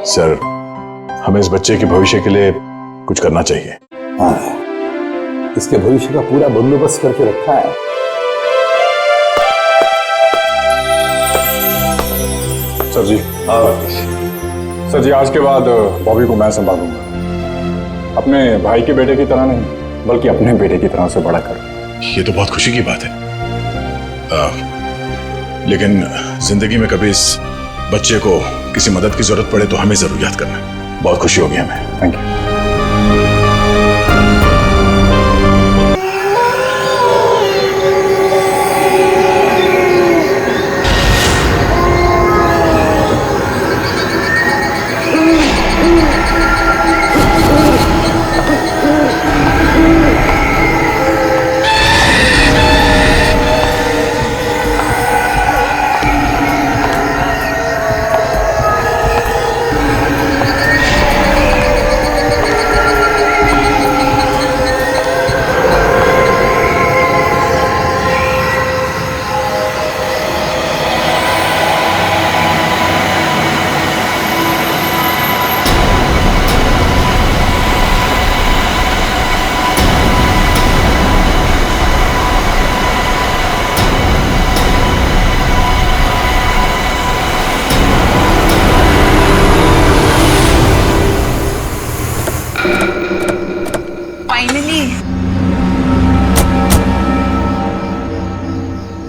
सर, हमें इस बच्चे के भविष्य के लिए कुछ करना चाहिए। हाँ, इसके भविष्य का पूरा बंदोबस्त करके रखा है। सर जी, सर जी, आज के बाद बॉबी को मैं संभालूंगा। अपने भाई के बेटे की तरह नहीं, बल्कि अपने बेटे की तरह से बड़ा कर। ये तो बहुत खुशी की बात है। लेकिन जिंदगी में कभी इस बच्चे को किसी मदद की जरूरत पड़े तो हमें जरूर याद करना। बहुत खुशी होगी हमें। Thank you.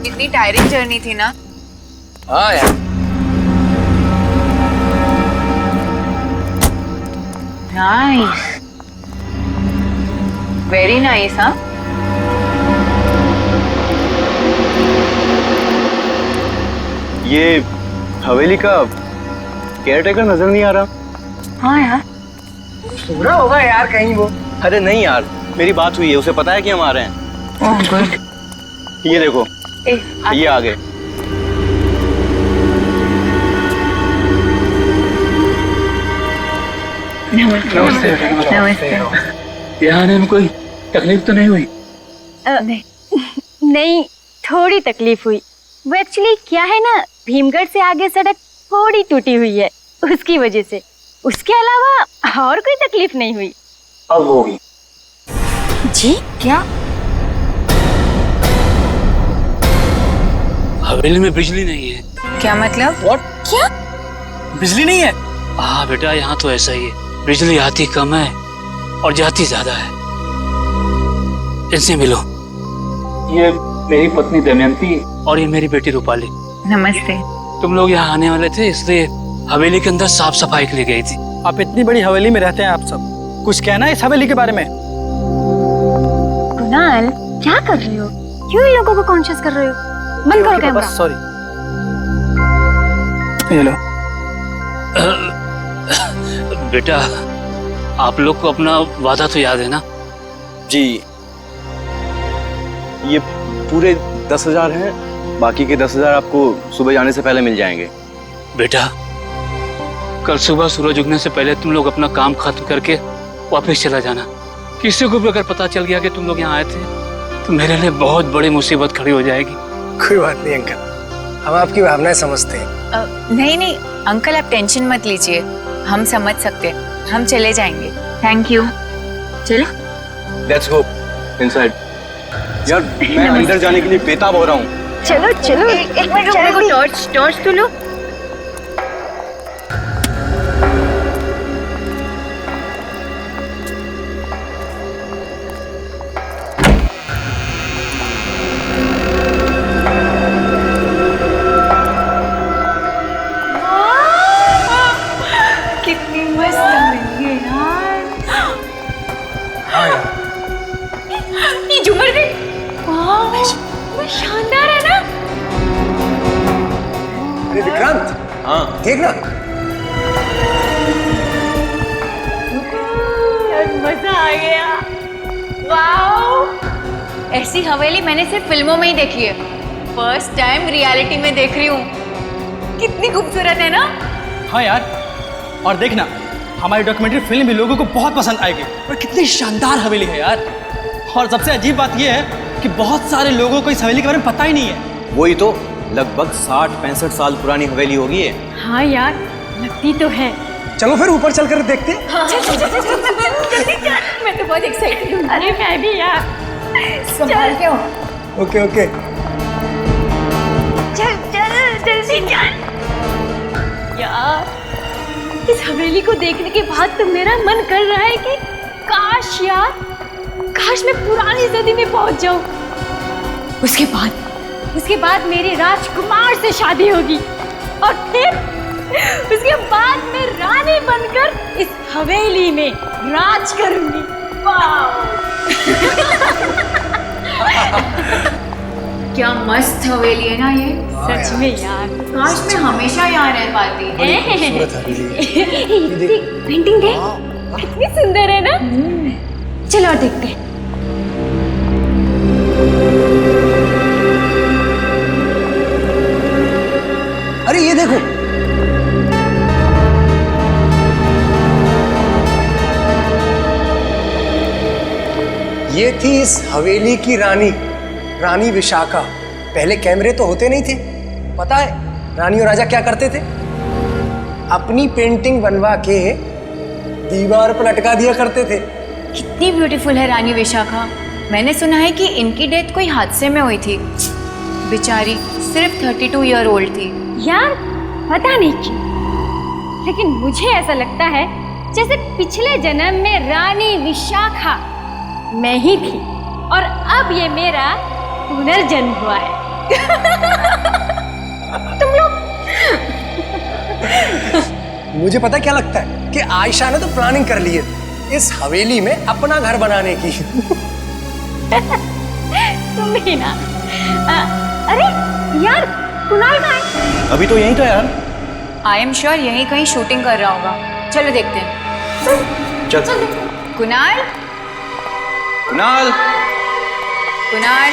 कितनी टायरिंग जर्नी थी ना। हाँ यार। Nice, very nice. हाँ, ये हवेली का केयरटेकर नजर नहीं आ रहा। हाँ यार, पूरा होगा यार कहीं वो। अरे नहीं यार, मेरी बात हुई है, उसे पता है कि हम आ रहे हैं। Oh good. ये देखो, ये आ गए। नमस्ते। नमस्ते। यहाँ आने में कोई तकलीफ तो नहीं हुई? नहीं, थोड़ी तकलीफ हुई। वो एक्चुअली क्या है ना, भीमगढ़ से आगे सड़क थोड़ी टूटी हुई है, उसकी वजह से। उसके अलावा और कोई तकलीफ नहीं हुई। अब होगी। जी क्या? हवेली में बिजली नहीं है। क्या मतलब? What? क्या बिजली नहीं है? हाँ बेटा, यहाँ तो ऐसा ही है। बिजली आती कम है और जाती ज्यादा है। इनसे मिलो। ये मेरी पत्नी दमयंती और ये मेरी बेटी रूपाली। नमस्ते। तुम लोग यहाँ आने वाले थे, इसलिए हवेली के अंदर साफ सफाई के लिए गई थी। आप इतनी बड़ी हवेली में रहते हैं, आप सब कुछ कहना है इस हवेली के बारे में? कुणाल, क्या कर रहे हो? क्यों इन लोगों को कॉन्शियस कर रहे हो? बंद करो कैमरा। सॉरी। ये लो। बेटा, आप लोग को अपना वादा तो याद है ना? जी, ये पूरे 10,000 हैं, बाकी के 10,000 आपको सुबह जाने से पहले मिल जाएंगे। बेटा, कल सुबह सूरज उगने से पहले तुम लोग अपना काम खत्म करके वापस चला जाना। किसी को भी अगर पता चल गया कि तुम लोग यहाँ आए थे तो मेरे लिए बहुत बड़ी मुसीबत खड़ी हो जाएगी। कोई बात नहीं अंकल, हम आपकी भावनाएं समझते हैं। नहीं नहीं अंकल, आप टेंशन मत लीजिए, हम समझ सकते हैं। हम चले जाएंगे। Thank you. चलो। Let's go inside. यार मैं अंदर जाने के लिए बेताब हो रहा हूँ। चलो चलो। एक मिनट रुको, टॉर्च तो लो। कितनी मस्त बनी है यार। ये झूमर भी शानदार है ना? अरे विक्रांत, हाँ देख ना। मजा आ गया। वाओ, ऐसी हवेली मैंने सिर्फ फिल्मों में ही देखी है, फर्स्ट टाइम रियलिटी में देख रही हूँ। कितनी खूबसूरत है ना? हाँ यार, और देखना हमारी डॉक्यूमेंट्री फिल्म भी लोगों को बहुत पसंद आएगी। और कितनी शानदार हवेली है यार। और सबसे अजीब बात यह है कि बहुत सारे लोगों को इस हवेली के बारे में पता ही नहीं है। वही तो, लगभग 60-65 साल पुरानी हवेली होगी ये। हाँ यार, लगती तो है। चलो फिर ऊपर चलकर देखते हैं। मैं तो बहुत एक्साइटेड हूँ। अरे मैं भी यार। संभाल के हो। Okay okay. चल चल जल्दी चल। यार, इस हवेली को देखने के बाद तो मेरा मन कर रहा है कि काश यार, काश मैं पुरानी सदी में पहुंच जाऊं। उसके बाद मेरी राजकुमार से शादी होगी और फिर उसके बाद मैं रानी बनकर इस हवेली में राज करूंगी। वाह! क्या मस्त हवेली है ना ये। सच में यार, काश मैं हमेशा यहाँ रह पाती। पेंटिंग देख, कितनी सुंदर है ना? चलो और देखते हैं। अरे ये देखो, ये थी इस हवेली की रानी, रानी विशाखा। पहले कैमरे तो होते नहीं थे, पता है रानी और राजा क्या करते थे? अपनी पेंटिंग बनवा के दीवार पर लटका दिया करते थे। कितनी ब्यूटीफुल है रानी विशाखा। मैंने सुना है कि इनकी डेथ कोई हादसे में हुई थी। बेचारी सिर्फ 32 ईयर ओल्ड थी। यार पता नहीं क्यों, लेकिन मुझे ऐसा लगता है जैसे पिछले जन्म में रानी विशाखा मैं ही थी और अब ये मेरा पुनर्जन्म हुआ है। तुम लोग मुझे पता क्या लगता है कि आयशा ने तो प्लानिंग कर ली है इस हवेली में अपना घर बनाने की। तुम भी ना। अरे यार, कुणाल कहाँ है? अभी तो यहीं था यार। आई एम श्योर यहीं कहीं शूटिंग कर रहा होगा। चलो देखते हैं। चल। कुणाल, कुणाल, कुणाल।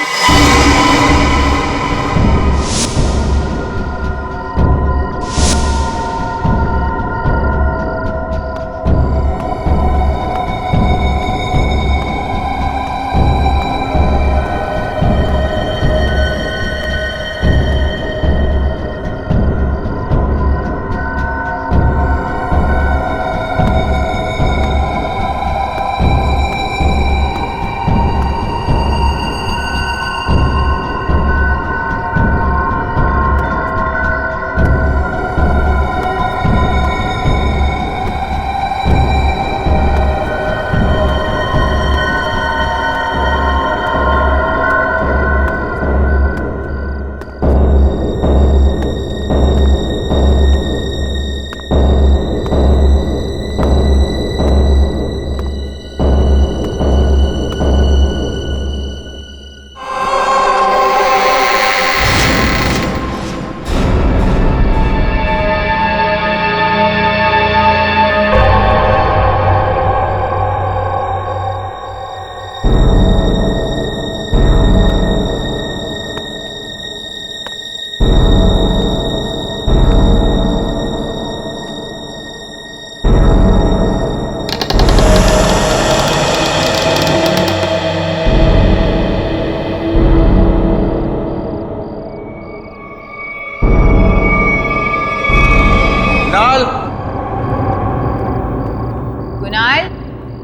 कुणाल,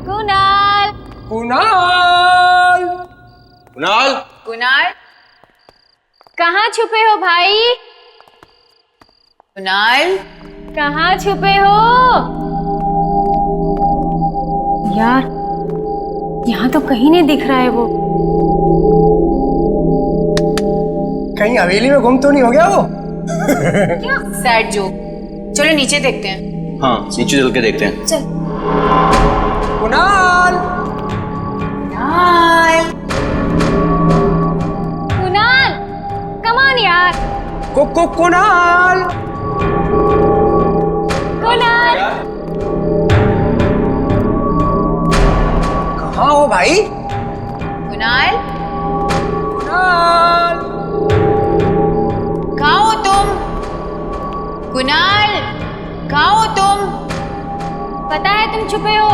कुणाल, कुणाल, कुणाल, कुणाल, कहाँ छुपे हो भाई? कुणाल, कहाँ छुपे हो? यार, यहाँ तो कहीं नहीं दिख रहा है वो। कहीं हवेली में गुम तो नहीं हो गया वो? क्या सैड जोक। चलो नीचे देखते हैं। हाँ, नीचे चल के देखते हैं। चल। कुणाल, कुणाल, कुणाल, कम ऑन यार। कुणाल, कुणाल, कहाँ हो भाई? कुणाल, कुणाल, कहाँ हो तुम? कुणाल, कहाँ हो तुम? पता है तुम छुपे हो।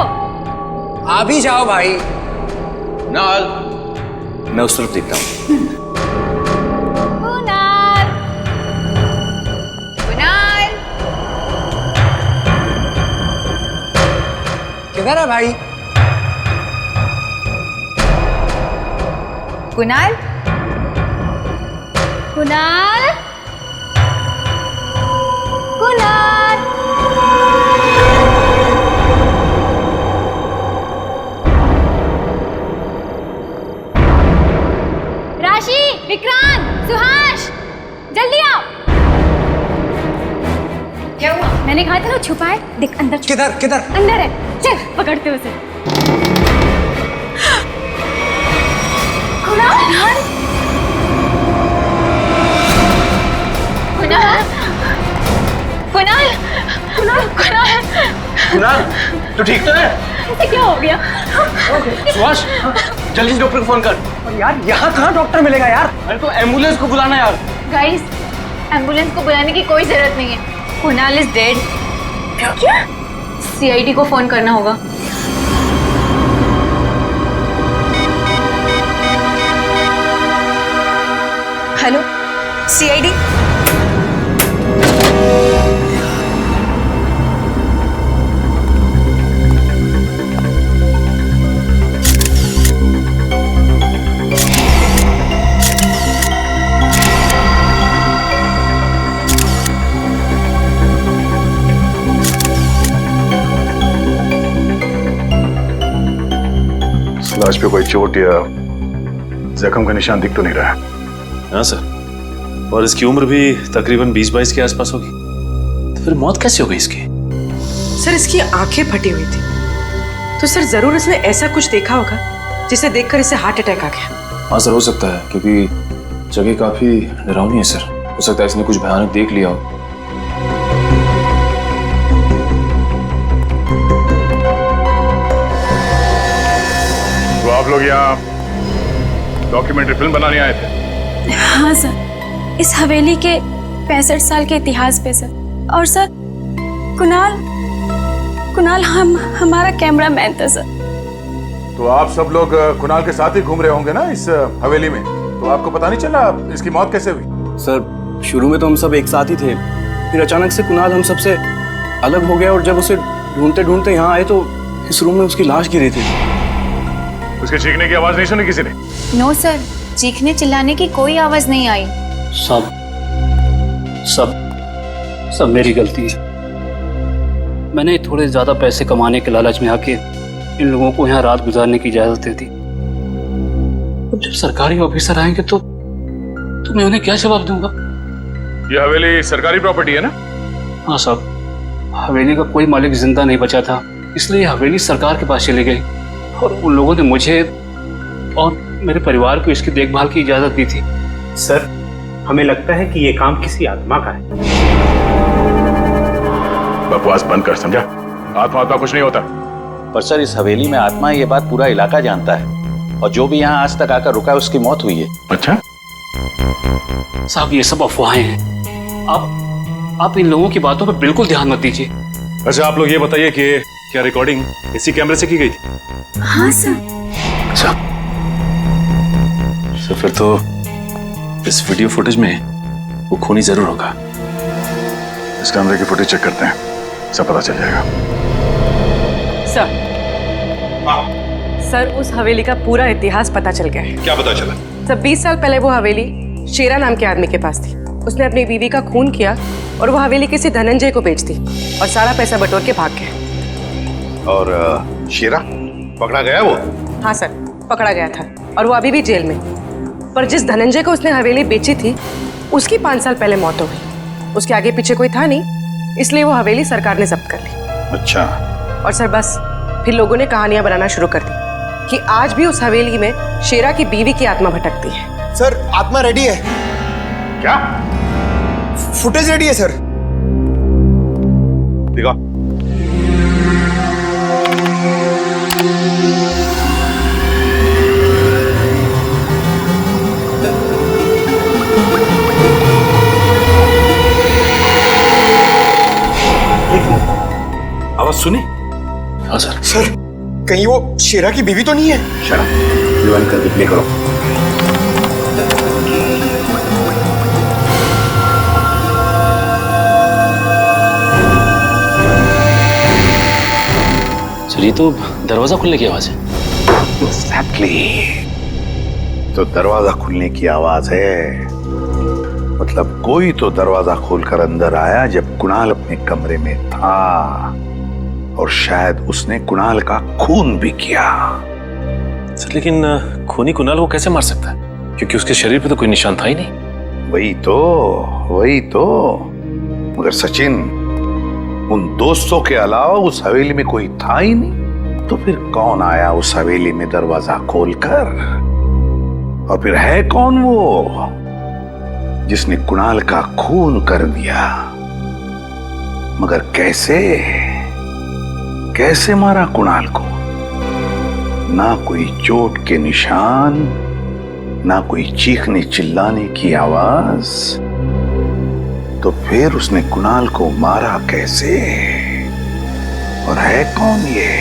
आ भी जाओ भाई। कुणाल, मैं उस तरफ देखता हूँ। कुणाल, कुणाल, किधर है भाई? कुणाल, कुणाल, कुणाल। राशि, विक्रांत, सुहास, जल्दी आओ। क्या हुआ? मैंने कहा था ना छुपा है। देख अंदर। किधर किधर? अंदर है। चल पकड़ते उसे। कुणाल, कुणाल, कुणाल, कुणाल, कुणाल, कुणाल, तू ठीक तो है? ऐसे क्या हो गया? सुभाष, जल्दी डॉक्टर को फोन कर। और यार यहाँ कहाँ डॉक्टर मिलेगा यार? अरे तो एम्बुलेंस को बुलाना यार। गाइस, एम्बुलेंस को बुलाने की कोई जरूरत नहीं है। Kunal is dead. क्या? सीआईडी को फोन करना होगा। Hello, CID. लाश पे कोई चोट या जख्म का निशान दिख तो नहीं रहा है। हाँ सर, और इसकी उम्र भी तकरीबन 20-22 के आसपास होगी। तो फिर मौत कैसे हो गई इसकी? सर इसकी आंखें फटी हुई थी, तो सर जरूर इसने ऐसा कुछ देखा होगा जिसे देखकर इसे हार्ट अटैक आ गया। हाँ सर, हो सकता है, क्योंकि जगह काफी डरावनी है सर। हो सकता है इसने कुछ भयानक देख लिया हो। तो आप लोग यहाँ डॉक्यूमेंट्री फिल्म बनाने आए थे? हाँ सर, इस हवेली के 65 साल के इतिहास पे सर। और सर कुणाल हमारा कैमरामैन था सर। तो आप सब लोग कुणाल के साथ ही घूम रहे होंगे ना इस हवेली में, तो आपको पता नहीं चला इसकी मौत कैसे हुई? सर शुरू में तो हम सब एक साथ ही थे, फिर अचानक से कुणाल हम सबसे अलग हो गया और जब उसे ढूंढते ढूंढते यहाँ आए तो इस रूम में उसकी लाश गिरी थी। उसके चीखने की आवाज नहीं सुनी किसी ने? नो सर, चीखने चिल्लाने की कोई आवाज नहीं आई। सब मेरी गलती है। मैंने थोड़े ज्यादा पैसे कमाने के लालच में आके इन लोगों को यहाँ रात गुजारने की इजाजत दे दी। अब जब सरकारी ऑफिसर आएंगे तो मैं उन्हें क्या जवाब दूंगा? ये हवेली सरकारी प्रॉपर्टी है ना? हाँ साहब, हवेली का कोई मालिक जिंदा नहीं बचा था, इसलिए हवेली सरकार के पास चली गई और उन लोगों ने मुझे और मेरे परिवार को इसकी देखभाल की इजाजत दी थी। सर, हमें लगता है कि ये काम किसी आत्मा का है। बकवास बंद कर, समझा? आत्मा कुछ नहीं होता। पर सर इस हवेली में आत्मा है, ये बात पूरा इलाका जानता है, और जो भी यहाँ आज तक आकर रुका है उसकी मौत हुई है। अच्छा साहब, ये सब अफवाहें हैं। आप इन लोगों की बातों पर बिल्कुल ध्यान मत दीजिए। अच्छा, आप लोग ये बताइए कि क्या रिकॉर्डिंग इसी कैमरे से की गई थी? हाँ सर। अच्छा, तो फिर तो इस वीडियो फुटेज में वो खूनी जरूर होगा। इस कैमरे की फुटेज चेक करते हैं, सब पता चल जाएगा। सर उस हवेली का पूरा इतिहास पता चल गया है। क्या पता चला? सर 20 साल पहले वो हवेली शेरा नाम के आदमी के पास थी। उसने अपनी बीवी का खून किया और वो हवेली किसी धनंजय को बेच दी और सारा पैसा बटोर के भाग गया। और शेरा पकड़ा गया वो? हाँ सर, पकड़ा गया था और वो अभी भी जेल में। पर जिस धनंजय को उसने हवेली बेची थी उसकी 5 साल पहले मौत हो गई। उसके आगे पीछे कोई था नहीं, इसलिए वो हवेली सरकार ने जब्त कर ली। अच्छा। और सर बस फिर लोगों ने कहानियां बनाना शुरू कर दी कि आज भी उस हवेली में शेरा की बीवी की आत्मा भटकती है। सर आत्मा रेडी है। क्या? फुटेज रेडी है सर। दिखा। आवाज सुनी? हाँ सर। सर कहीं वो शेरा की बीवी तो नहीं है? शेरा रिवाइंड करके प्ले करो। चलिए, तो दरवाजा खुलने की आवाज है। Exactly. तो दरवाजा खुलने की आवाज है, मतलब कोई तो दरवाजा खोलकर अंदर आया जब कुणाल अपने कमरे में था, और शायद उसने कुणाल का खून भी किया। सर लेकिन खूनी कुणाल को कैसे मार सकता है, क्योंकि उसके शरीर पे तो कोई निशान था ही नहीं। वही तो मगर सचिन, उन दोस्तों के अलावा उस हवेली में कोई था ही नहीं, तो फिर कौन आया उस हवेली में दरवाजा खोलकर? और फिर है कौन वो जिसने कुणाल का खून कर दिया? मगर कैसे मारा कुणाल को? ना कोई चोट के निशान, ना कोई चीखने चिल्लाने की आवाज, तो फिर उसने कुणाल को मारा कैसे? और है कौन ये?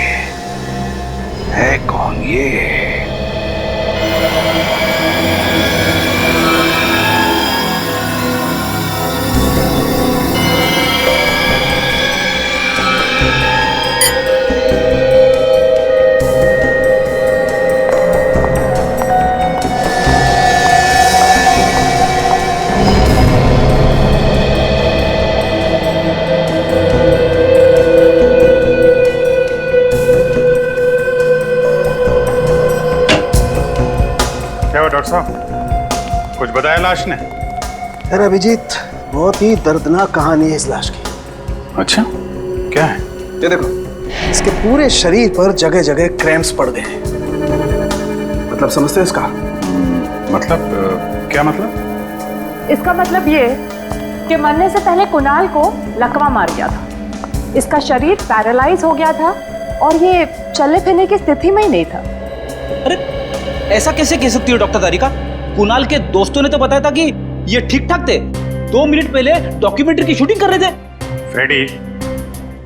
डॉक्टर साहब, कुछ बताया लाश ने? यार अभिजीत, बहुत ही दर्दनाक कहानी है इस लाश की। अच्छा, क्या है? ये देखो, इसके पूरे शरीर पर जगह जगह क्रैम्प्स पड़ गए हैं। मतलब समझते हो इसका? मतलब क्या मतलब? इसका मतलब ये कि मरने से पहले कुणाल को लकवा मार गया था। इसका शरीर पैरालाइज हो गया था और ये चलने फिरने की स्थिति में ही नहीं था। अरे ऐसा कैसे कह सकती हो डॉक्टर तारिका? कुणाल के दोस्तों ने तो बताया था कि ये ठीक ठाक थे। 2 मिनट पहले डॉक्यूमेंट्री की शूटिंग कर रहे थे। फ्रेडी,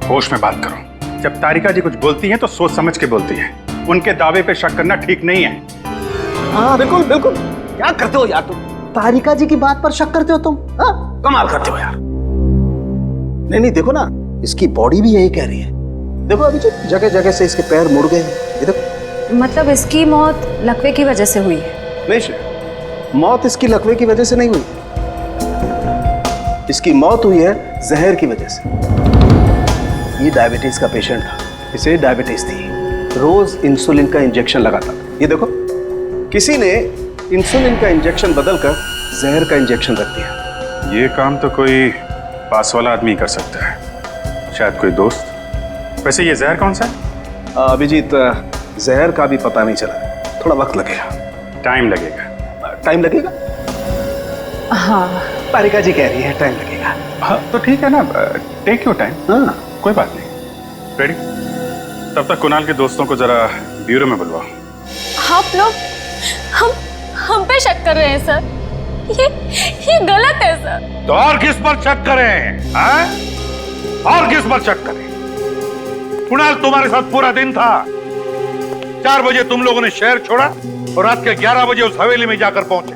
होश में बात करो। जब तारिका जी कुछ बोलती हैं तो सोच समझ के बोलती हैं। उनके दावे पे शक करना ठीक नहीं है। हाँ बिल्कुल बिल्कुल। क्या करते हो यार तुम? तारिका जी की बात पर शक करते हो तुम? हाँ, कमाल करते हो यार। नहीं नहीं, देखो ना, इसकी बॉडी भी यही कह रही है। देखो अभी जो जगह जगह से इसके पैर मुड़ गए हैं। ये देखो। मतलब इसकी मौत लकवे की वजह से हुई है? नहीं श्रेया, मौत इसकी लकवे की वजह से नहीं हुई। इसकी मौत हुई है जहर की वजह से। ये डायबिटीज का पेशेंट था, इसे डायबिटीज थी, रोज इंसुलिन का इंजेक्शन लगाता था। ये देखो, किसी ने इंसुलिन का इंजेक्शन बदलकर जहर का इंजेक्शन रख दिया। ये काम तो कोई पास वाला आदमी कर सकता है, शायद कोई दोस्त। वैसे ये जहर कौन सा है? अभिजीत, जहर का भी पता नहीं चला, थोड़ा वक्त लगेगा। टाइम लगेगा? टाइम लगेगा? हाँ, तारिका जी कह रही है टाइम लगेगा। हाँ तो ठीक है ना, टेक योर टाइम। हाँ कोई बात नहीं। रेडी? तब तक कुणाल के दोस्तों को जरा ब्यूरो में बुलवाओ। आप लोग हम पे शक कर रहे हैं सर। ये गलत है सर। तो और किस पर शक करें? हाँ? और किस पर शक करें? कुणाल तुम्हारे साथ पूरा दिन था। 4 बजे तुम लोगों ने शहर छोड़ा और रात के 11 बजे उस हवेली में जाकर पहुंचे।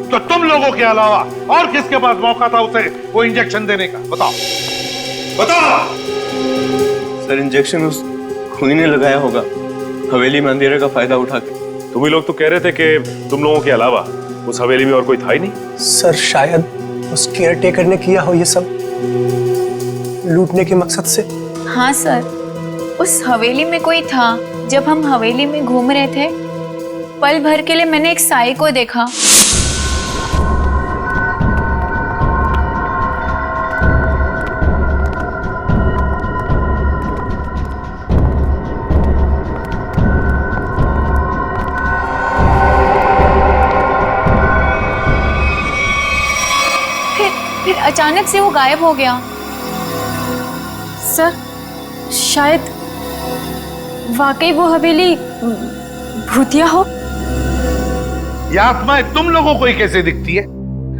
तो तुम लोगों के अलावा और किसके पास मौका था उसे वो इंजेक्शन देने का? बताओ बताओ। सर, इंजेक्शन उस खूनी ने लगाया होगा, हवेली में अंधेरे का फायदा उठा के। तुम ही लोग तो कह रहे थे कि तुम लोगों के अलावा उस हवेली में और कोई था ही नहीं। सर, शायद उस केयर टेकर ने किया हो ये सब लूटने के मकसद से। हाँ सर, उस हवेली में कोई था। जब हम हवेली में घूम रहे थे, पल भर के लिए मैंने एक साई को देखा। फिर अचानक से वो गायब हो गया। सर, शायद वाकई वो हवेली भूतिया हो। ये आत्माएं तुम लोगों को ही कैसे दिखती है?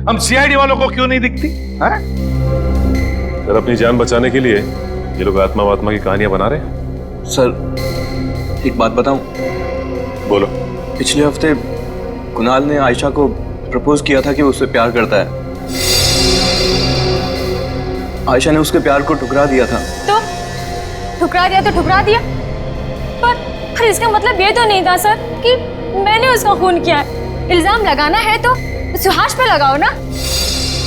हम सीआईडी वालों को क्यों नहीं दिखती? सर, अपनी जान बचाने के लिए ये लोग आत्मा वात्मा की कहानियां बना रहे हैं। सर, एक बात बताऊं? बोलो। पिछले हफ्ते कुणाल ने आयशा को प्रपोज किया था कि वो उससे प्यार करता है। आयशा ने उसके प्यार को ठुकरा दिया था। तो ठुकरा दिया तो ठुकरा दिया, पर इसका मतलब ये तो नहीं था सर कि मैंने उसका खून किया है। इल्जाम लगाना है तो सुहास पे लगाओ ना।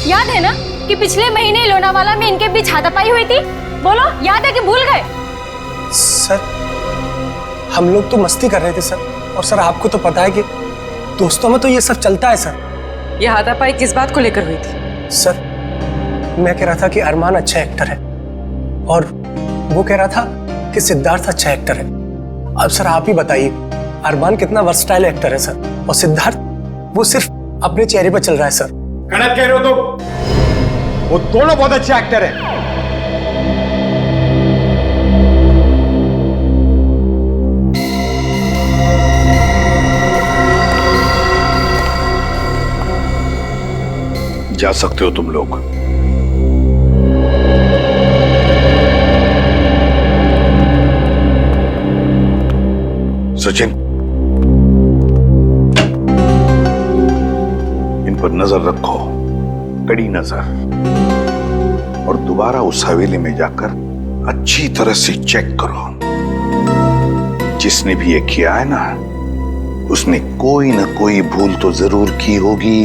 याद है ना कि पिछले महीने लोनावाला में इनके बीच हाथापाई हुई थी? बोलो, याद है कि भूल गए? सर, हम लोग तो मस्ती कर रहे थे सर। और सर, आपको तो पता है कि दोस्तों में तो ये सब चलता है सर। ये हाथापाई किस बात को लेकर हुई थी? सर, मैं कह रहा था कि अरमान अच्छा एक्टर है और वो कह रहा था कि सिद्धार्थ अच्छा एक्टर है। अब सर आप ही बताइए, अरमान कितना वर्सटाइल एक्टर है सर, और सिद्धार्थ वो सिर्फ अपने चेहरे पर चल रहा है सर। गलत कह रहे हो तुम। वो दोनों बहुत अच्छे एक्टर हैं। जा सकते हो तुम लोग। सचिन, इन पर नजर रखो, कड़ी नजर, और दोबारा उस हवेली में जाकर अच्छी तरह से चेक करो। जिसने भी ये किया है ना, उसने कोई ना कोई भूल तो जरूर की होगी।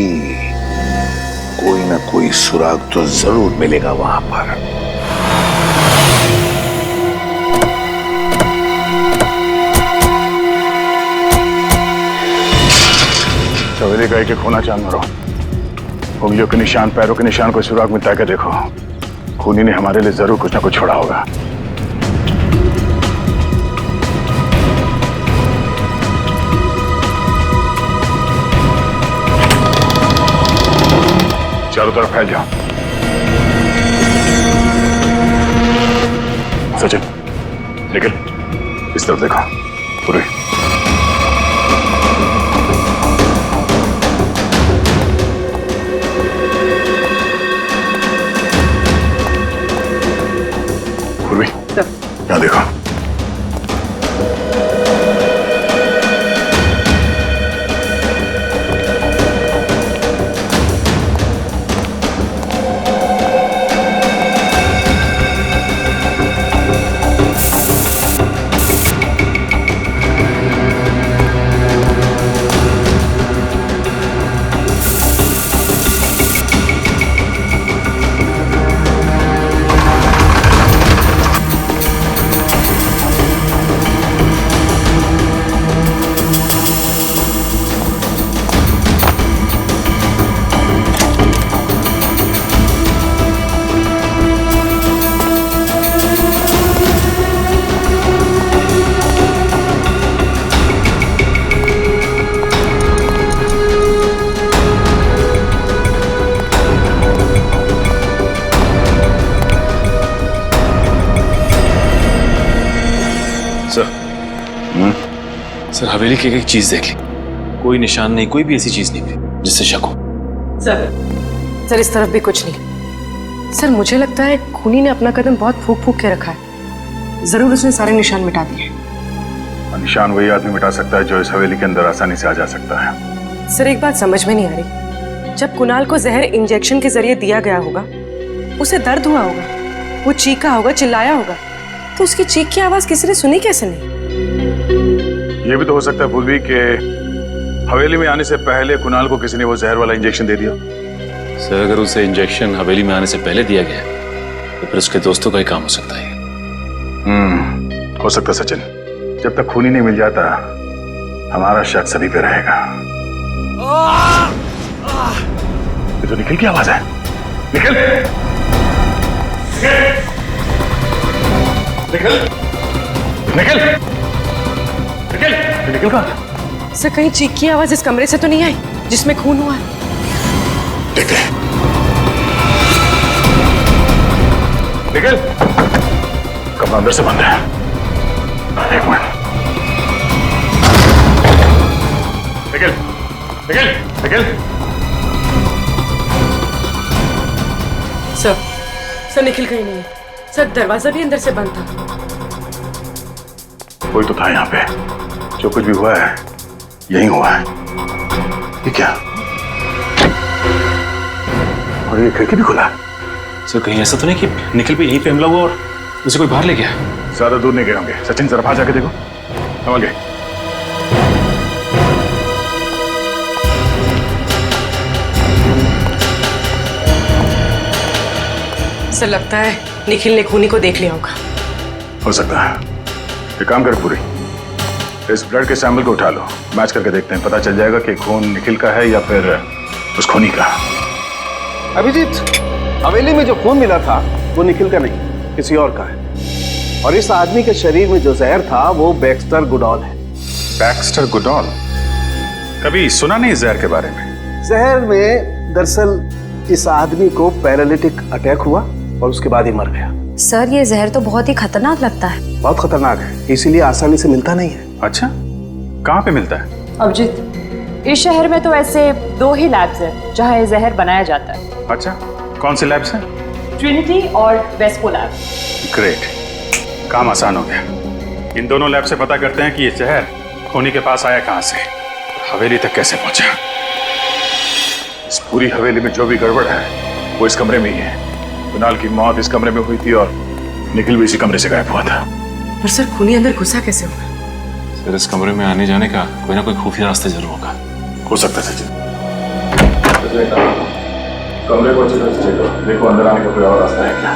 कोई ना कोई सुराग तो जरूर मिलेगा वहां पर। हवेली का एक होना चाह रहा हूं। उंगलियों के निशान, पैरों के निशान को सुराग में तय कर देखो। खूनी ने हमारे लिए जरूर कुछ ना कुछ छोड़ा होगा। चारों तरफ फैल जाओ। सचिन, निकल, इस तरफ देखो। पूरी पूर्वी, यहाँ देखो। सर, हवेली की एक चीज देख ली, कोई निशान नहीं, कोई भी ऐसी चीज नहीं थी जिससे शक हो। सर इस तरफ भी कुछ नहीं। सर मुझे लगता है खूनी ने अपना कदम बहुत फूक फूक के रखा है। जरूर उसने सारे निशान मिटा दिए। निशान वही आदमी मिटा सकता है जो इस हवेली के अंदर आसानी से आ जा सकता है। सर एक बात समझ में नहीं आ रही, जब कुणाल को जहर इंजेक्शन के जरिए दिया गया होगा, उसे दर्द हुआ होगा, वो चीखा होगा, चिल्लाया होगा, तो उसकी चीख की आवाज किसी ने सुनी कैसे नहीं? ये भी तो हो सकता है पूर्वी के हवेली में आने से पहले कुणाल को किसी ने वो जहर वाला इंजेक्शन दे दिया। सर अगर उसे इंजेक्शन हवेली में आने से पहले दिया गया तो फिर उसके दोस्तों का ही काम हो सकता है। हो सकता सचिन, जब तक खूनी नहीं मिल जाता हमारा शक सभी पे रहेगा। ये तो निखिल की आवाज है। निखिल, निखिल, निखिल, निखिल, निखिल कहाँ? सर कहीं चीख की आवाज इस कमरे से तो नहीं आई जिसमें खून हुआ है? देखते हैं। निखिल, कमरा अंदर से बंद है। एक मिनट। निखिल, निखिल, निखिल। सर निखिल कहीं नहीं है। सर दरवाजा भी अंदर से बंद था। कोई तो था यहाँ पे। जो कुछ भी हुआ है यही हुआ है। ये क्या? और ये खिड़की भी खुला है। सर कहीं ऐसा तो नहीं कि निखिल पे यहीं पे हमला हुआ और उसे कोई बाहर ले गया? ज्यादा दूर नहीं गए होंगे। सचिन जरा बाहर जाके देखो। समझ गए? सर लगता है निखिल ने खूनी को देख लिया होगा। हो सकता है। एक काम कर पूरी, इस ब्लड के सैंपल को उठा लो, मैच करके देखते हैं, पता चल जाएगा कि खून निखिल का है या फिर उस खूनी का। अभिजीत, हवेली में जो खून मिला था वो निखिल का नहीं, किसी और का है। और इस आदमी के शरीर में जो जहर था वो बैक्स्टर गुडॉल है। Baxter Goodall? कभी सुना नहीं जहर के बारे में। जहर में दरअसल इस आदमी को पैरालिटिक अटैक हुआ और उसके बाद ही मर गया। सर ये जहर तो बहुत ही खतरनाक लगता है। बहुत खतरनाक है, इसीलिए आसानी से मिलता नहीं है। अच्छा, कहाँ पे मिलता है? अभिजीत, इस शहर में तो ऐसे 2 ही लैब्स हैं जहाँ ये जहर बनाया जाता है। अच्छा, कौन से लैब्स हैं? ट्रिनिटी और वेस्को लैब। ग्रेट, काम आसान हो गया। इन दोनों लैब से पता करते हैं कि ये जहर खूनी के पास आया कहाँ से, हवेली तक कैसे पहुंचा। इस पूरी हवेली में जो भी गड़बड़ है वो इस कमरे में ही है। कुणाल की मौत इस कमरे में हुई थी और निखिल भी इसी कमरे से गायब हुआ था। पर सर खूनी अंदर घुसा कैसे होगा? सर इस कमरे में आने जाने का कोई ना कोई खुफिया रास्ता जरूर होगा। हो सकता है सचिन। कमरे को अच्छी तरह से चेक करो, देखो अंदर आने का कोई और रास्ता है क्या।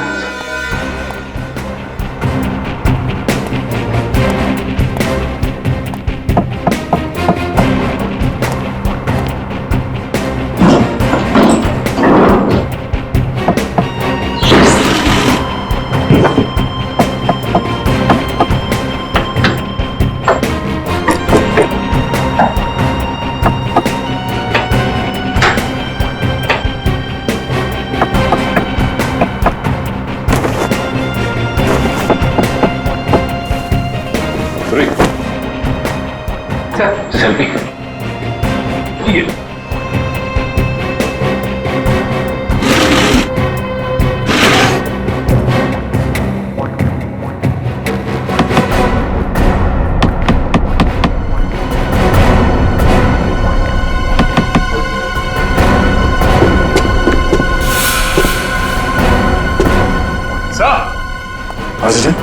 सेल्फी ये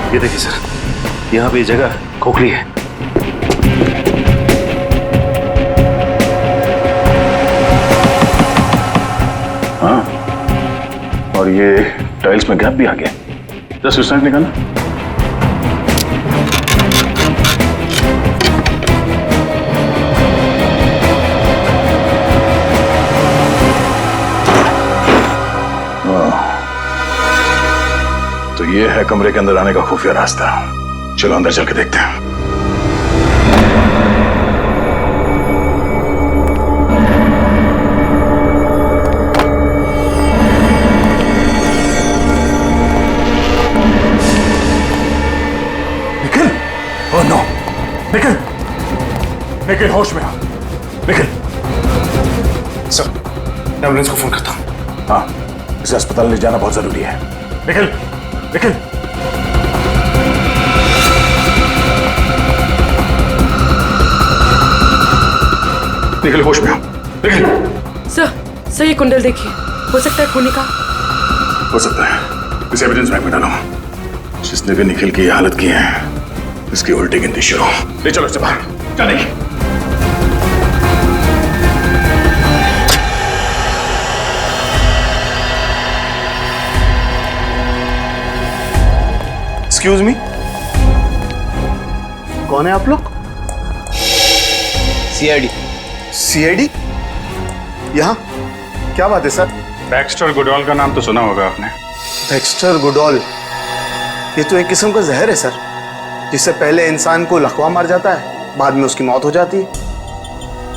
ये देखिए सर, यहाँ पे ये जगह खोखली है। हाँ, और ये टाइल्स में गैप भी आ गया। जस्ट उस साइड निकालना। तो ये है कमरे के अंदर आने का खुफिया रास्ता। चलो अंदर चल के देखते हैं। निखिल, ओह नो, निखिल, निखिल होश में आ, निखिल। सर, एम्बुलेंस को फोन करता हूँ। हाँ, इसे अस्पताल ले जाना बहुत जरूरी है। निखिल, निखिल। निखिल होश में आओ। निखिल। सर ये कुंडल देखिए, हो सकता है खून का। हो सकता है, इसे एविडेंस बैंक में डालो। जिसने भी निखिल की हालत की है, इसकी उल्टी गिनती शुरू। ले चलो इसे बाहर। चल नहीं। एक्सक्यूज मी, कौन है आप लोग? सीआईडी। सीआईडी? यहाँ क्या बात है सर? बैक्स्टर गुडॉल का नाम तो सुना होगा आपने। बैक्स्टर गुडॉल, ये तो एक किस्म का जहर है सर, जिससे पहले इंसान को लकवा मार जाता है, बाद में उसकी मौत हो जाती है।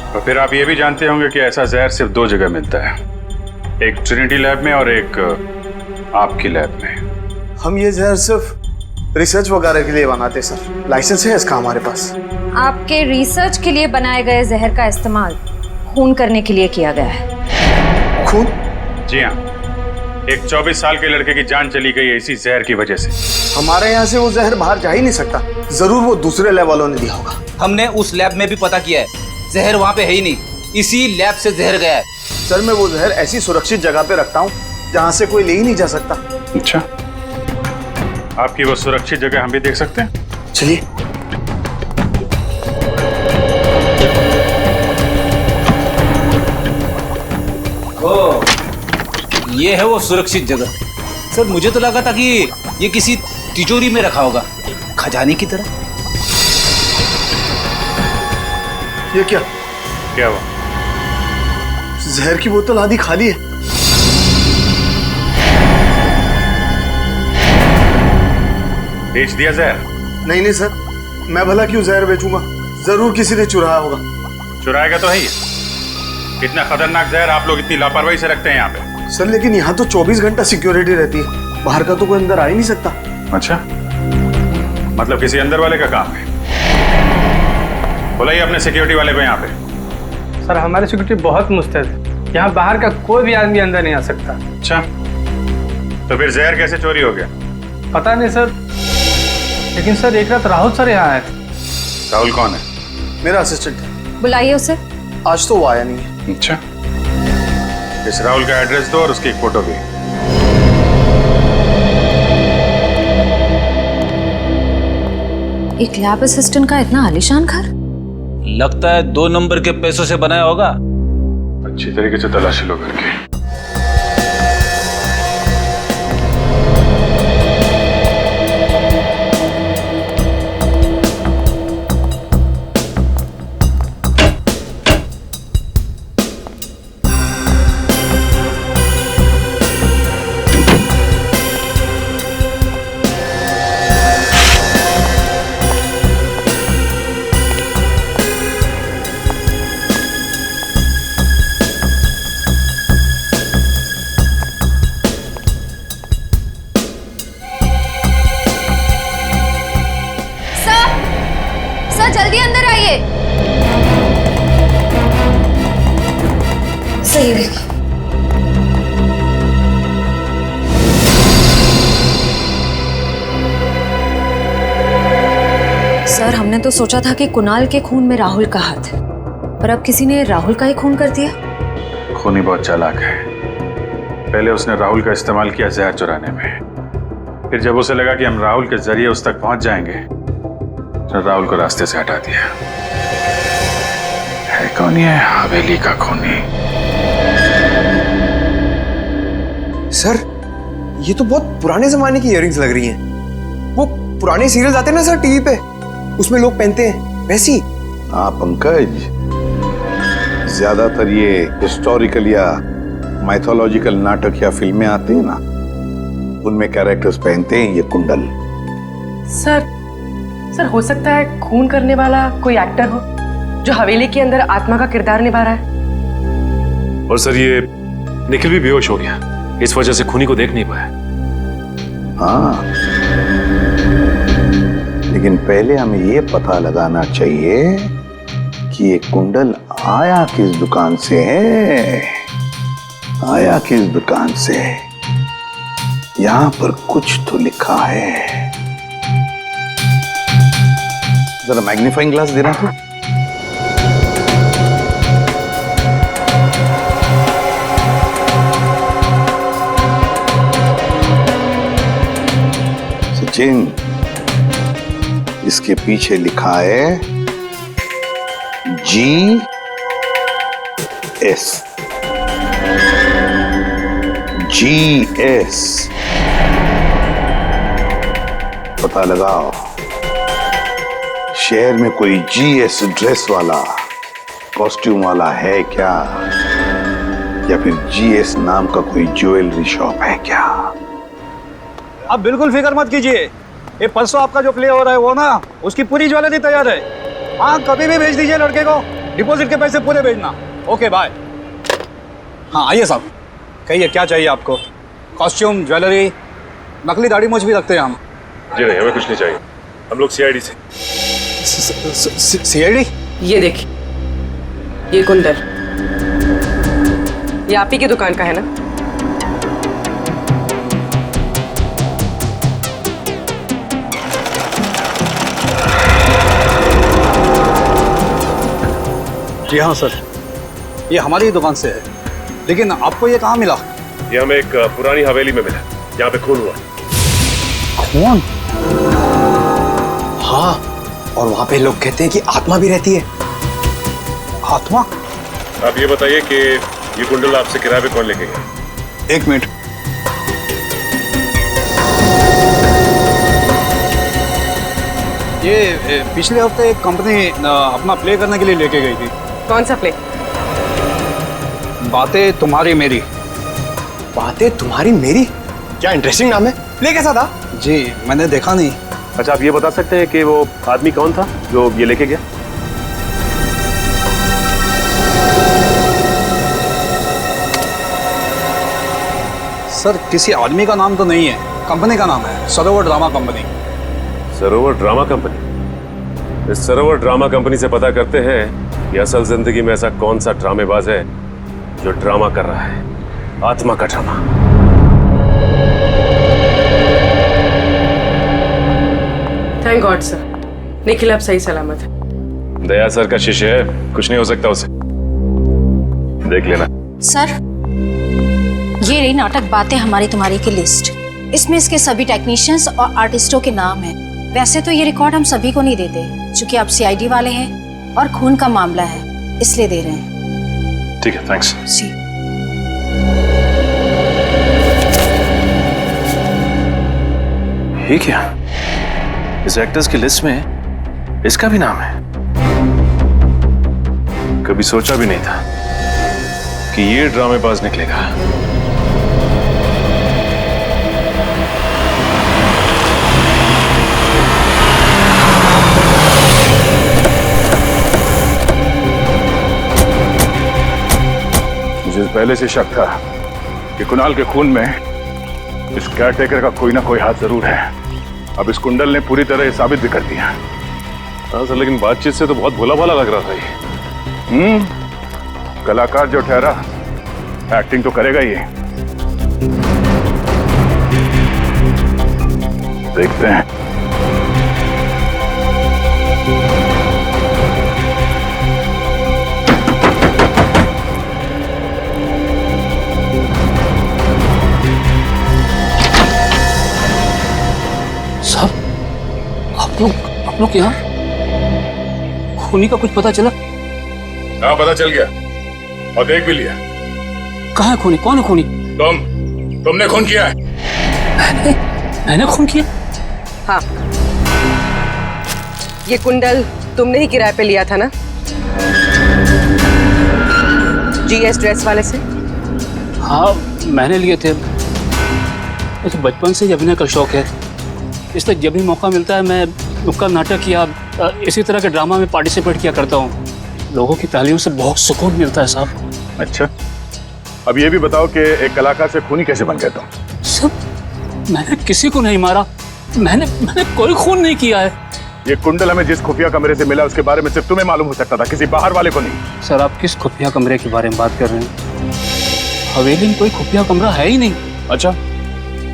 और फिर आप ये भी जानते होंगे कि ऐसा जहर सिर्फ 2 जगह मिलता है, एक ट्रिनिटी लैब में और एक आपकी लैब में। हम ये जहर सिर्फ रिसर्च वगैरह के लिए बनाते सर, लाइसेंस है इसका हमारे पास। आपके रिसर्च के लिए बनाए गए जहर का इस्तेमाल खून करने के लिए किया गया है। खून? जी हाँ, एक 24 साल के लड़के की जान चली गई है इसी जहर की वजह से। हमारे यहाँ से वो जहर बाहर जा ही नहीं सकता, जरूर वो दूसरे लैब वालों ने दिया होगा। हमने उस लैब में भी पता किया है, जहर वहाँ पे है ही नहीं, इसी लैब से जहर गया है। सर मैं वो जहर ऐसी सुरक्षित जगह पे रखता हूँ जहाँ से कोई ले ही नहीं जा सकता। अच्छा, आपकी वो सुरक्षित जगह हम भी देख सकते हैं? चलिए। ओ, ये है वो सुरक्षित जगह। सर मुझे तो लगा था कि ये किसी तिजोरी में रखा होगा, खजाने की तरह। ये क्या? क्या हुआ? जहर की बोतल आधी खाली है। बेच दिया जहर? नहीं सर, मैं भला क्यों जहर बेचूंगा, जरूर किसी ने चुराया होगा। चुराएगा तो है ही। इतना खतरनाक जहर आप लोग इतनी लापरवाही से रखते हैं यहाँ पे? सर लेकिन यहाँ तो 24 घंटा सिक्योरिटी रहती है, बाहर का तो कोई अंदर आ ही नहीं सकता। अच्छा, मतलब किसी अंदर वाले का काम है। बुलाइए अपने सिक्योरिटी वाले को यहाँ पे। सर हमारी सिक्योरिटी बहुत मुस्तैद है, यहाँ बाहर का कोई भी आदमी अंदर नहीं आ सकता। अच्छा, तो फिर जहर कैसे चोरी हो गया? पता नहीं सर, लेकिन सर एक रात राहुल सर यहाँ आए थे। राहुल कौन है? मेरा असिस्टेंट है। बुलाइए उसे। आज तो वो आया नहीं है। अच्छा, इस राहुल का एड्रेस दो और उसकी एक फोटो भी। एक लैब असिस्टेंट का इतना आलीशान घर? लगता है 2 नंबर के पैसों से बनाया होगा। अच्छी तरीके से तलाशी लो घर की। सही रहेगी। सर, हमने तो सोचा था कि कुणाल के खून में राहुल का हाथ है, पर अब किसी ने राहुल का ही खून कर दिया। खूनी बहुत चालाक है। पहले उसने राहुल का इस्तेमाल किया जहर चुराने में, फिर जब उसे लगा कि हम राहुल के जरिए उस तक पहुंच जाएंगे तो राहुल को रास्ते से हटा दिया। है कौन ये हवेली का खूनी? सर, ये तो बहुत पुराने जमाने की इयररिंग्स लग रही हैं। वो पुराने सीरियल्स आते हैं ना सर टीवी पे, उसमें लोग पहनते हैं वैसी। हाँ पंकज, ज्यादातर ये हिस्टोरिकल या माइथोलॉजिकल नाटक या फिल्में आती हैं ना, उनमें कैरेक्टर्स पहनते हैं ये कुंडल। सर हो सकता है खून करने वाला कोई एक्टर हो जो हवेली के अंदर आत्मा का किरदार निभा रहा है। और सर ये निखिल भी बेहोश हो गया, इस वजह से खूनी को देख नहीं पाया। हाँ, लेकिन पहले हमें ये पता लगाना चाहिए कि ये कुंडल आया किस दुकान से है, आया किस दुकान से है। यहां पर कुछ तो लिखा है। जरा मैग्नीफाइंग ग्लास देना तो। सचिन, इसके पीछे लिखा है GS। GS पता लगाओ, शहर में कोई GS ड्रेस वाला, कॉस्ट्यूम वाला है क्या, या फिर GS नाम का कोई ज्वेलरी शॉप है क्या? आप बिल्कुल फिक्र मत कीजिए, ये परसों आपका जो प्ले हो रहा है वो ना, उसकी पूरी ज्वेलरी तैयार है। हाँ, कभी भी भेज दीजिए लड़के को, डिपॉजिट के पैसे पूरे भेजना। Okay bye. हाँ आइए साहब, कहिए क्या चाहिए आपको? कॉस्ट्यूम, ज्वेलरी, नकली दाढ़ी मूंछ भी रखते हैं हम। जी नहीं, हमें कुछ नहीं चाहिए, हम लोग CID से। CID? ये देखिए, ये कुंडल, ये आप ही की दुकान का है ना? जी हाँ सर, ये हमारी ही दुकान से है, लेकिन आपको ये कहाँ मिला? ये हमें एक पुरानी हवेली में मिला, यहाँ पे खून हुआ। खून? हाँ, और वहां पे लोग कहते हैं कि आत्मा भी रहती है। आत्मा? आप ये बताइए कि ये कुंडल आपसे किराए पे कौन लेके गया? 1 मिनट। ये पिछले हफ्ते एक कंपनी अपना प्ले करने के लिए लेके गई थी। कौन सा प्ले? बातें तुम्हारी मेरी। बातें तुम्हारी मेरी? क्या इंटरेस्टिंग नाम है। प्ले कैसा था? जी मैंने देखा नहीं। अच्छा, आप ये बता सकते हैं कि वो आदमी कौन था जो ये लेके गया? सर किसी आदमी का नाम तो नहीं है, कंपनी का नाम है सरोवर ड्रामा कंपनी। सरोवर ड्रामा कंपनी? इस सरोवर ड्रामा कंपनी से पता करते हैं कि असल जिंदगी में ऐसा कौन सा ड्रामेबाज है जो ड्रामा कर रहा है, आत्मा का drama. Thank God sir, Nikhil अब सही सलामत है। दया सर का शिष्य है, कुछ नहीं हो सकता उसे, देख लेना। सर, ये रही नाटक बातें हमारी तुम्हारी की लिस्ट। इसमें इसके सभी टेक्नीशियंस और आर्टिस्टों के नाम हैं। वैसे तो ये रिकॉर्ड हम सभी को नहीं देते, क्योंकि आप CID वाले हैं और खून का मामला है, इसलिए दे रहे हैं। ठीक है, थैंक्स। जी। ये क्या? इस एक्टर्स की लिस्ट में इसका भी नाम है? कभी सोचा भी नहीं था कि ये ड्रामेबाज निकलेगा। मुझे पहले से शक था कि कुणाल के खून में इस केयरटेकर का कोई ना कोई हाथ जरूर है। अब इस कुंडल ने पूरी तरह ये साबित भी कर दिया। हाँ सर, लेकिन बातचीत से तो बहुत भोला भाला लग रहा था ये। कलाकार जो ठहरा एक्टिंग तो करेगा ही। देखते हैं। साहब, आप लोग यहाँ खूनी का कुछ पता चला? हाँ, पता चल गया और देख भी लिया। कहाँ है खूनी? कौन है खूनी? तुमने खून किया है। मैंने खून किया? हाँ, ये कुंडल तुमने ही किराए पे लिया था ना, जीएस ड्रेस वाले से? हाँ, मैंने लिए थे। मुझे बचपन से ही अभिनय का शौक है, इसलिए जब भी मौका मिलता है मैं नुक्कड़ नाटक या इसी तरह के ड्रामा में पार्टिसिपेट किया करता हूँ। लोगों की तालियों से बहुत सुकून मिलता है साहब। अच्छा, अब ये भी बताओ कि एक कलाकार से खूनी कैसे बन गए तुम? सब, मैंने किसी को नहीं मारा। मैंने कोई खून नहीं किया है। ये कुंडल हमें जिस खुफिया कमरे से मिला उसके बारे में सिर्फ तुम्हें मालूम हो सकता था, किसी बाहर वाले को नहीं। सर, आप किस खुफिया कमरे के बारे में बात कर रहे हैं? हवेली में कोई खुफिया कमरा है ही नहीं। अच्छा,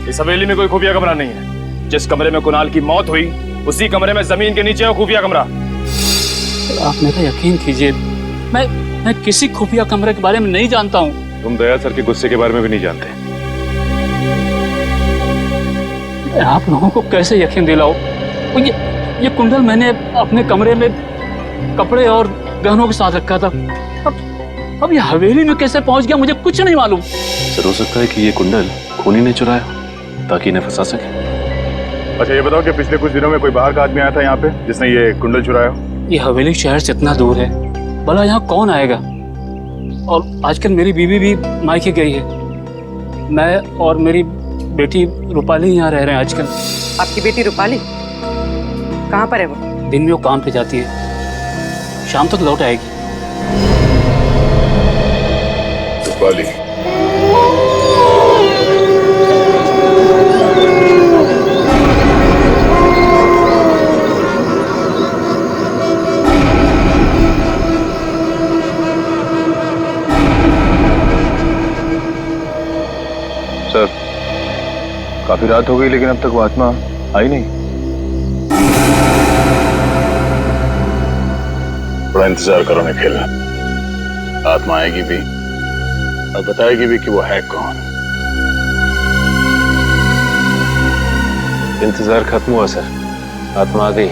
इस हवेली में कोई खुफिया कमरा नहीं है। जिस कमरे में कुणाल की मौत हुई उसी कमरे में जमीन के नीचे है खुफिया कमरा। आप मेरा यकीन कीजिए, मैं किसी खुफिया कमरे के बारे में नहीं जानता हूँ। तुम दया सर के गुस्से के बारे में भी नहीं जानते। आप लोगों को कैसे यकीन दिलाओ? ये कुंडल मैंने अपने कमरे में कपड़े और गहनों के साथ रखा था। अब ये हवेली में कैसे पहुंच गया मुझे कुछ नहीं मालूम। सर, हो सकता है कि ये कुंडल खूनी ने चुराया ताकि इन्हें फंसा सके। अच्छा, ये बताओ कि पिछले कुछ दिनों में कोई बाहर का आदमी आया था यहाँ पे जिसने ये कुंडल चुराया? ये हवेली शहर से इतना दूर है, भला यहाँ कौन आएगा? और आजकल मेरी बीवी भी मायके गई है। मैं और मेरी बेटी रूपाली यहाँ रह रहे हैं आजकल। आपकी बेटी रूपाली कहाँ पर है? वो दिन में वो काम पे जाती है, शाम तक लौट आएगी। रूपाली, सर, काफी रात हो गई लेकिन अब तक वो आत्मा आई नहीं। थोड़ा इंतजार करो निखिल, आत्मा आएगी भी और बताएगी भी कि वो है कौन। इंतजार खत्म हुआ सर, आत्मा आ गई।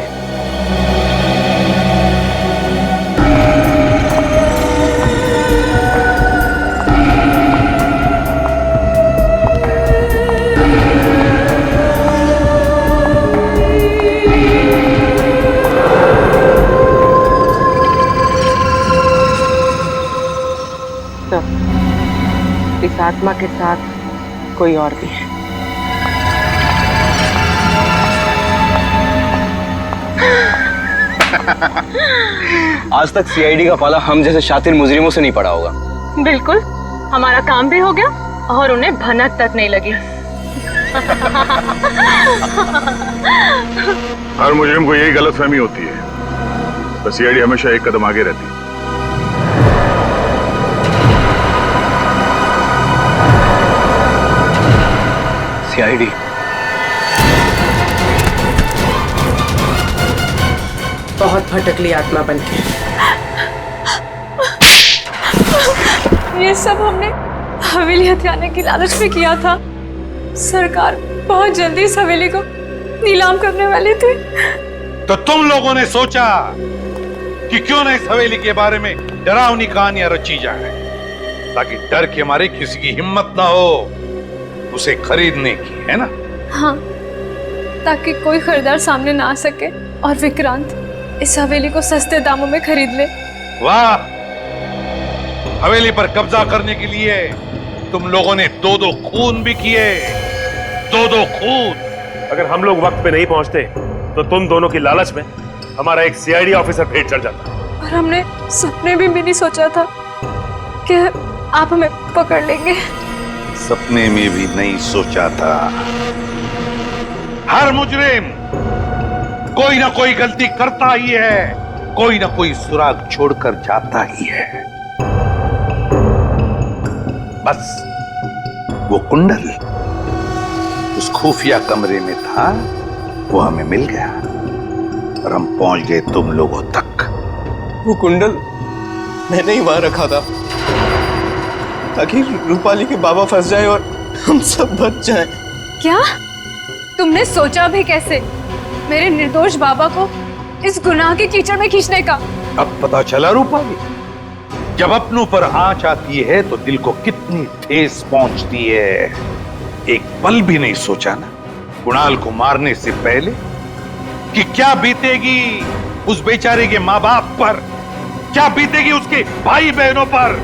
इस आत्मा के साथ कोई और भी है। आज तक सीआईडी का पाला हम जैसे शातिर मुजरिमों से नहीं पड़ा होगा। बिल्कुल, हमारा काम भी हो गया और उन्हें भनक तक नहीं लगी। हर मुजरिम को यही गलतफहमी होती है, तो सीआईडी हमेशा एक कदम आगे रहती है। सीआईडी बहुत भटकली आत्मा बनके। ये सब हमने हवेली हथियाने की लालच में किया था। सरकार बहुत जल्दी इस हवेली को नीलाम करने वाली थी। तो तुम लोगों ने सोचा कि क्यों ना इस हवेली के बारे में डरावनी कहानियां रची जाए, ताकि डर के मारे किसी की हिम्मत ना हो उसे खरीदने की, है ना? हाँ, ताकि कोई खरीदार सामने ना आ सके और विक्रांत इस हवेली को सस्ते दामों में खरीद ले। वाह, हवेली पर कब्जा करने के लिए तुम लोगों ने 2-2 खून भी किए। 2-2 खून। अगर हम लोग वक्त पे नहीं पहुंचते तो तुम दोनों की लालच में हमारा एक सीआईडी ऑफिसर भेंट चढ़ जाता। और हमने सपने भी नहीं सोचा था कि आप हमें पकड़ लेंगे। सपने में भी नहीं सोचा था। हर मुजरिम कोई ना कोई गलती करता ही है, कोई ना कोई सुराग छोड़कर जाता ही है। बस वो कुंडल उस खुफिया कमरे में था, वो हमें मिल गया और हम पहुंच गए तुम लोगों तक। वो कुंडल मैंने ही वहां रखा था ताकि रूपाली के बाबा फंस जाए और हम सब बच जाएं। क्या तुमने सोचा भी कैसे मेरे निर्दोष बाबा को इस गुनाह के कीचड़ में खींचने का? अब पता चला रूपाली, जब अपनों पर आंच आती है तो दिल को कितनी ठेस पहुंचती है। एक पल भी नहीं सोचा ना कुणाल को मारने से पहले कि क्या बीतेगी उस बेचारे के माँ बाप पर, क्या बीतेगी उसके भाई बहनों पर।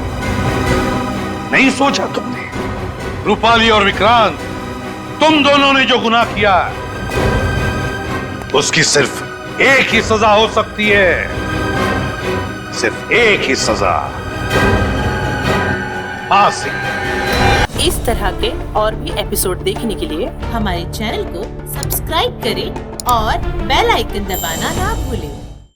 नहीं सोचा तुमने। रूपाली और विक्रांत, तुम दोनों ने जो गुनाह किया उसकी सिर्फ एक ही सजा हो सकती है, सिर्फ एक ही सजा, फांसी। इस तरह के और भी एपिसोड देखने के लिए हमारे चैनल को सब्सक्राइब करें और बेल आइकन दबाना ना भूलें।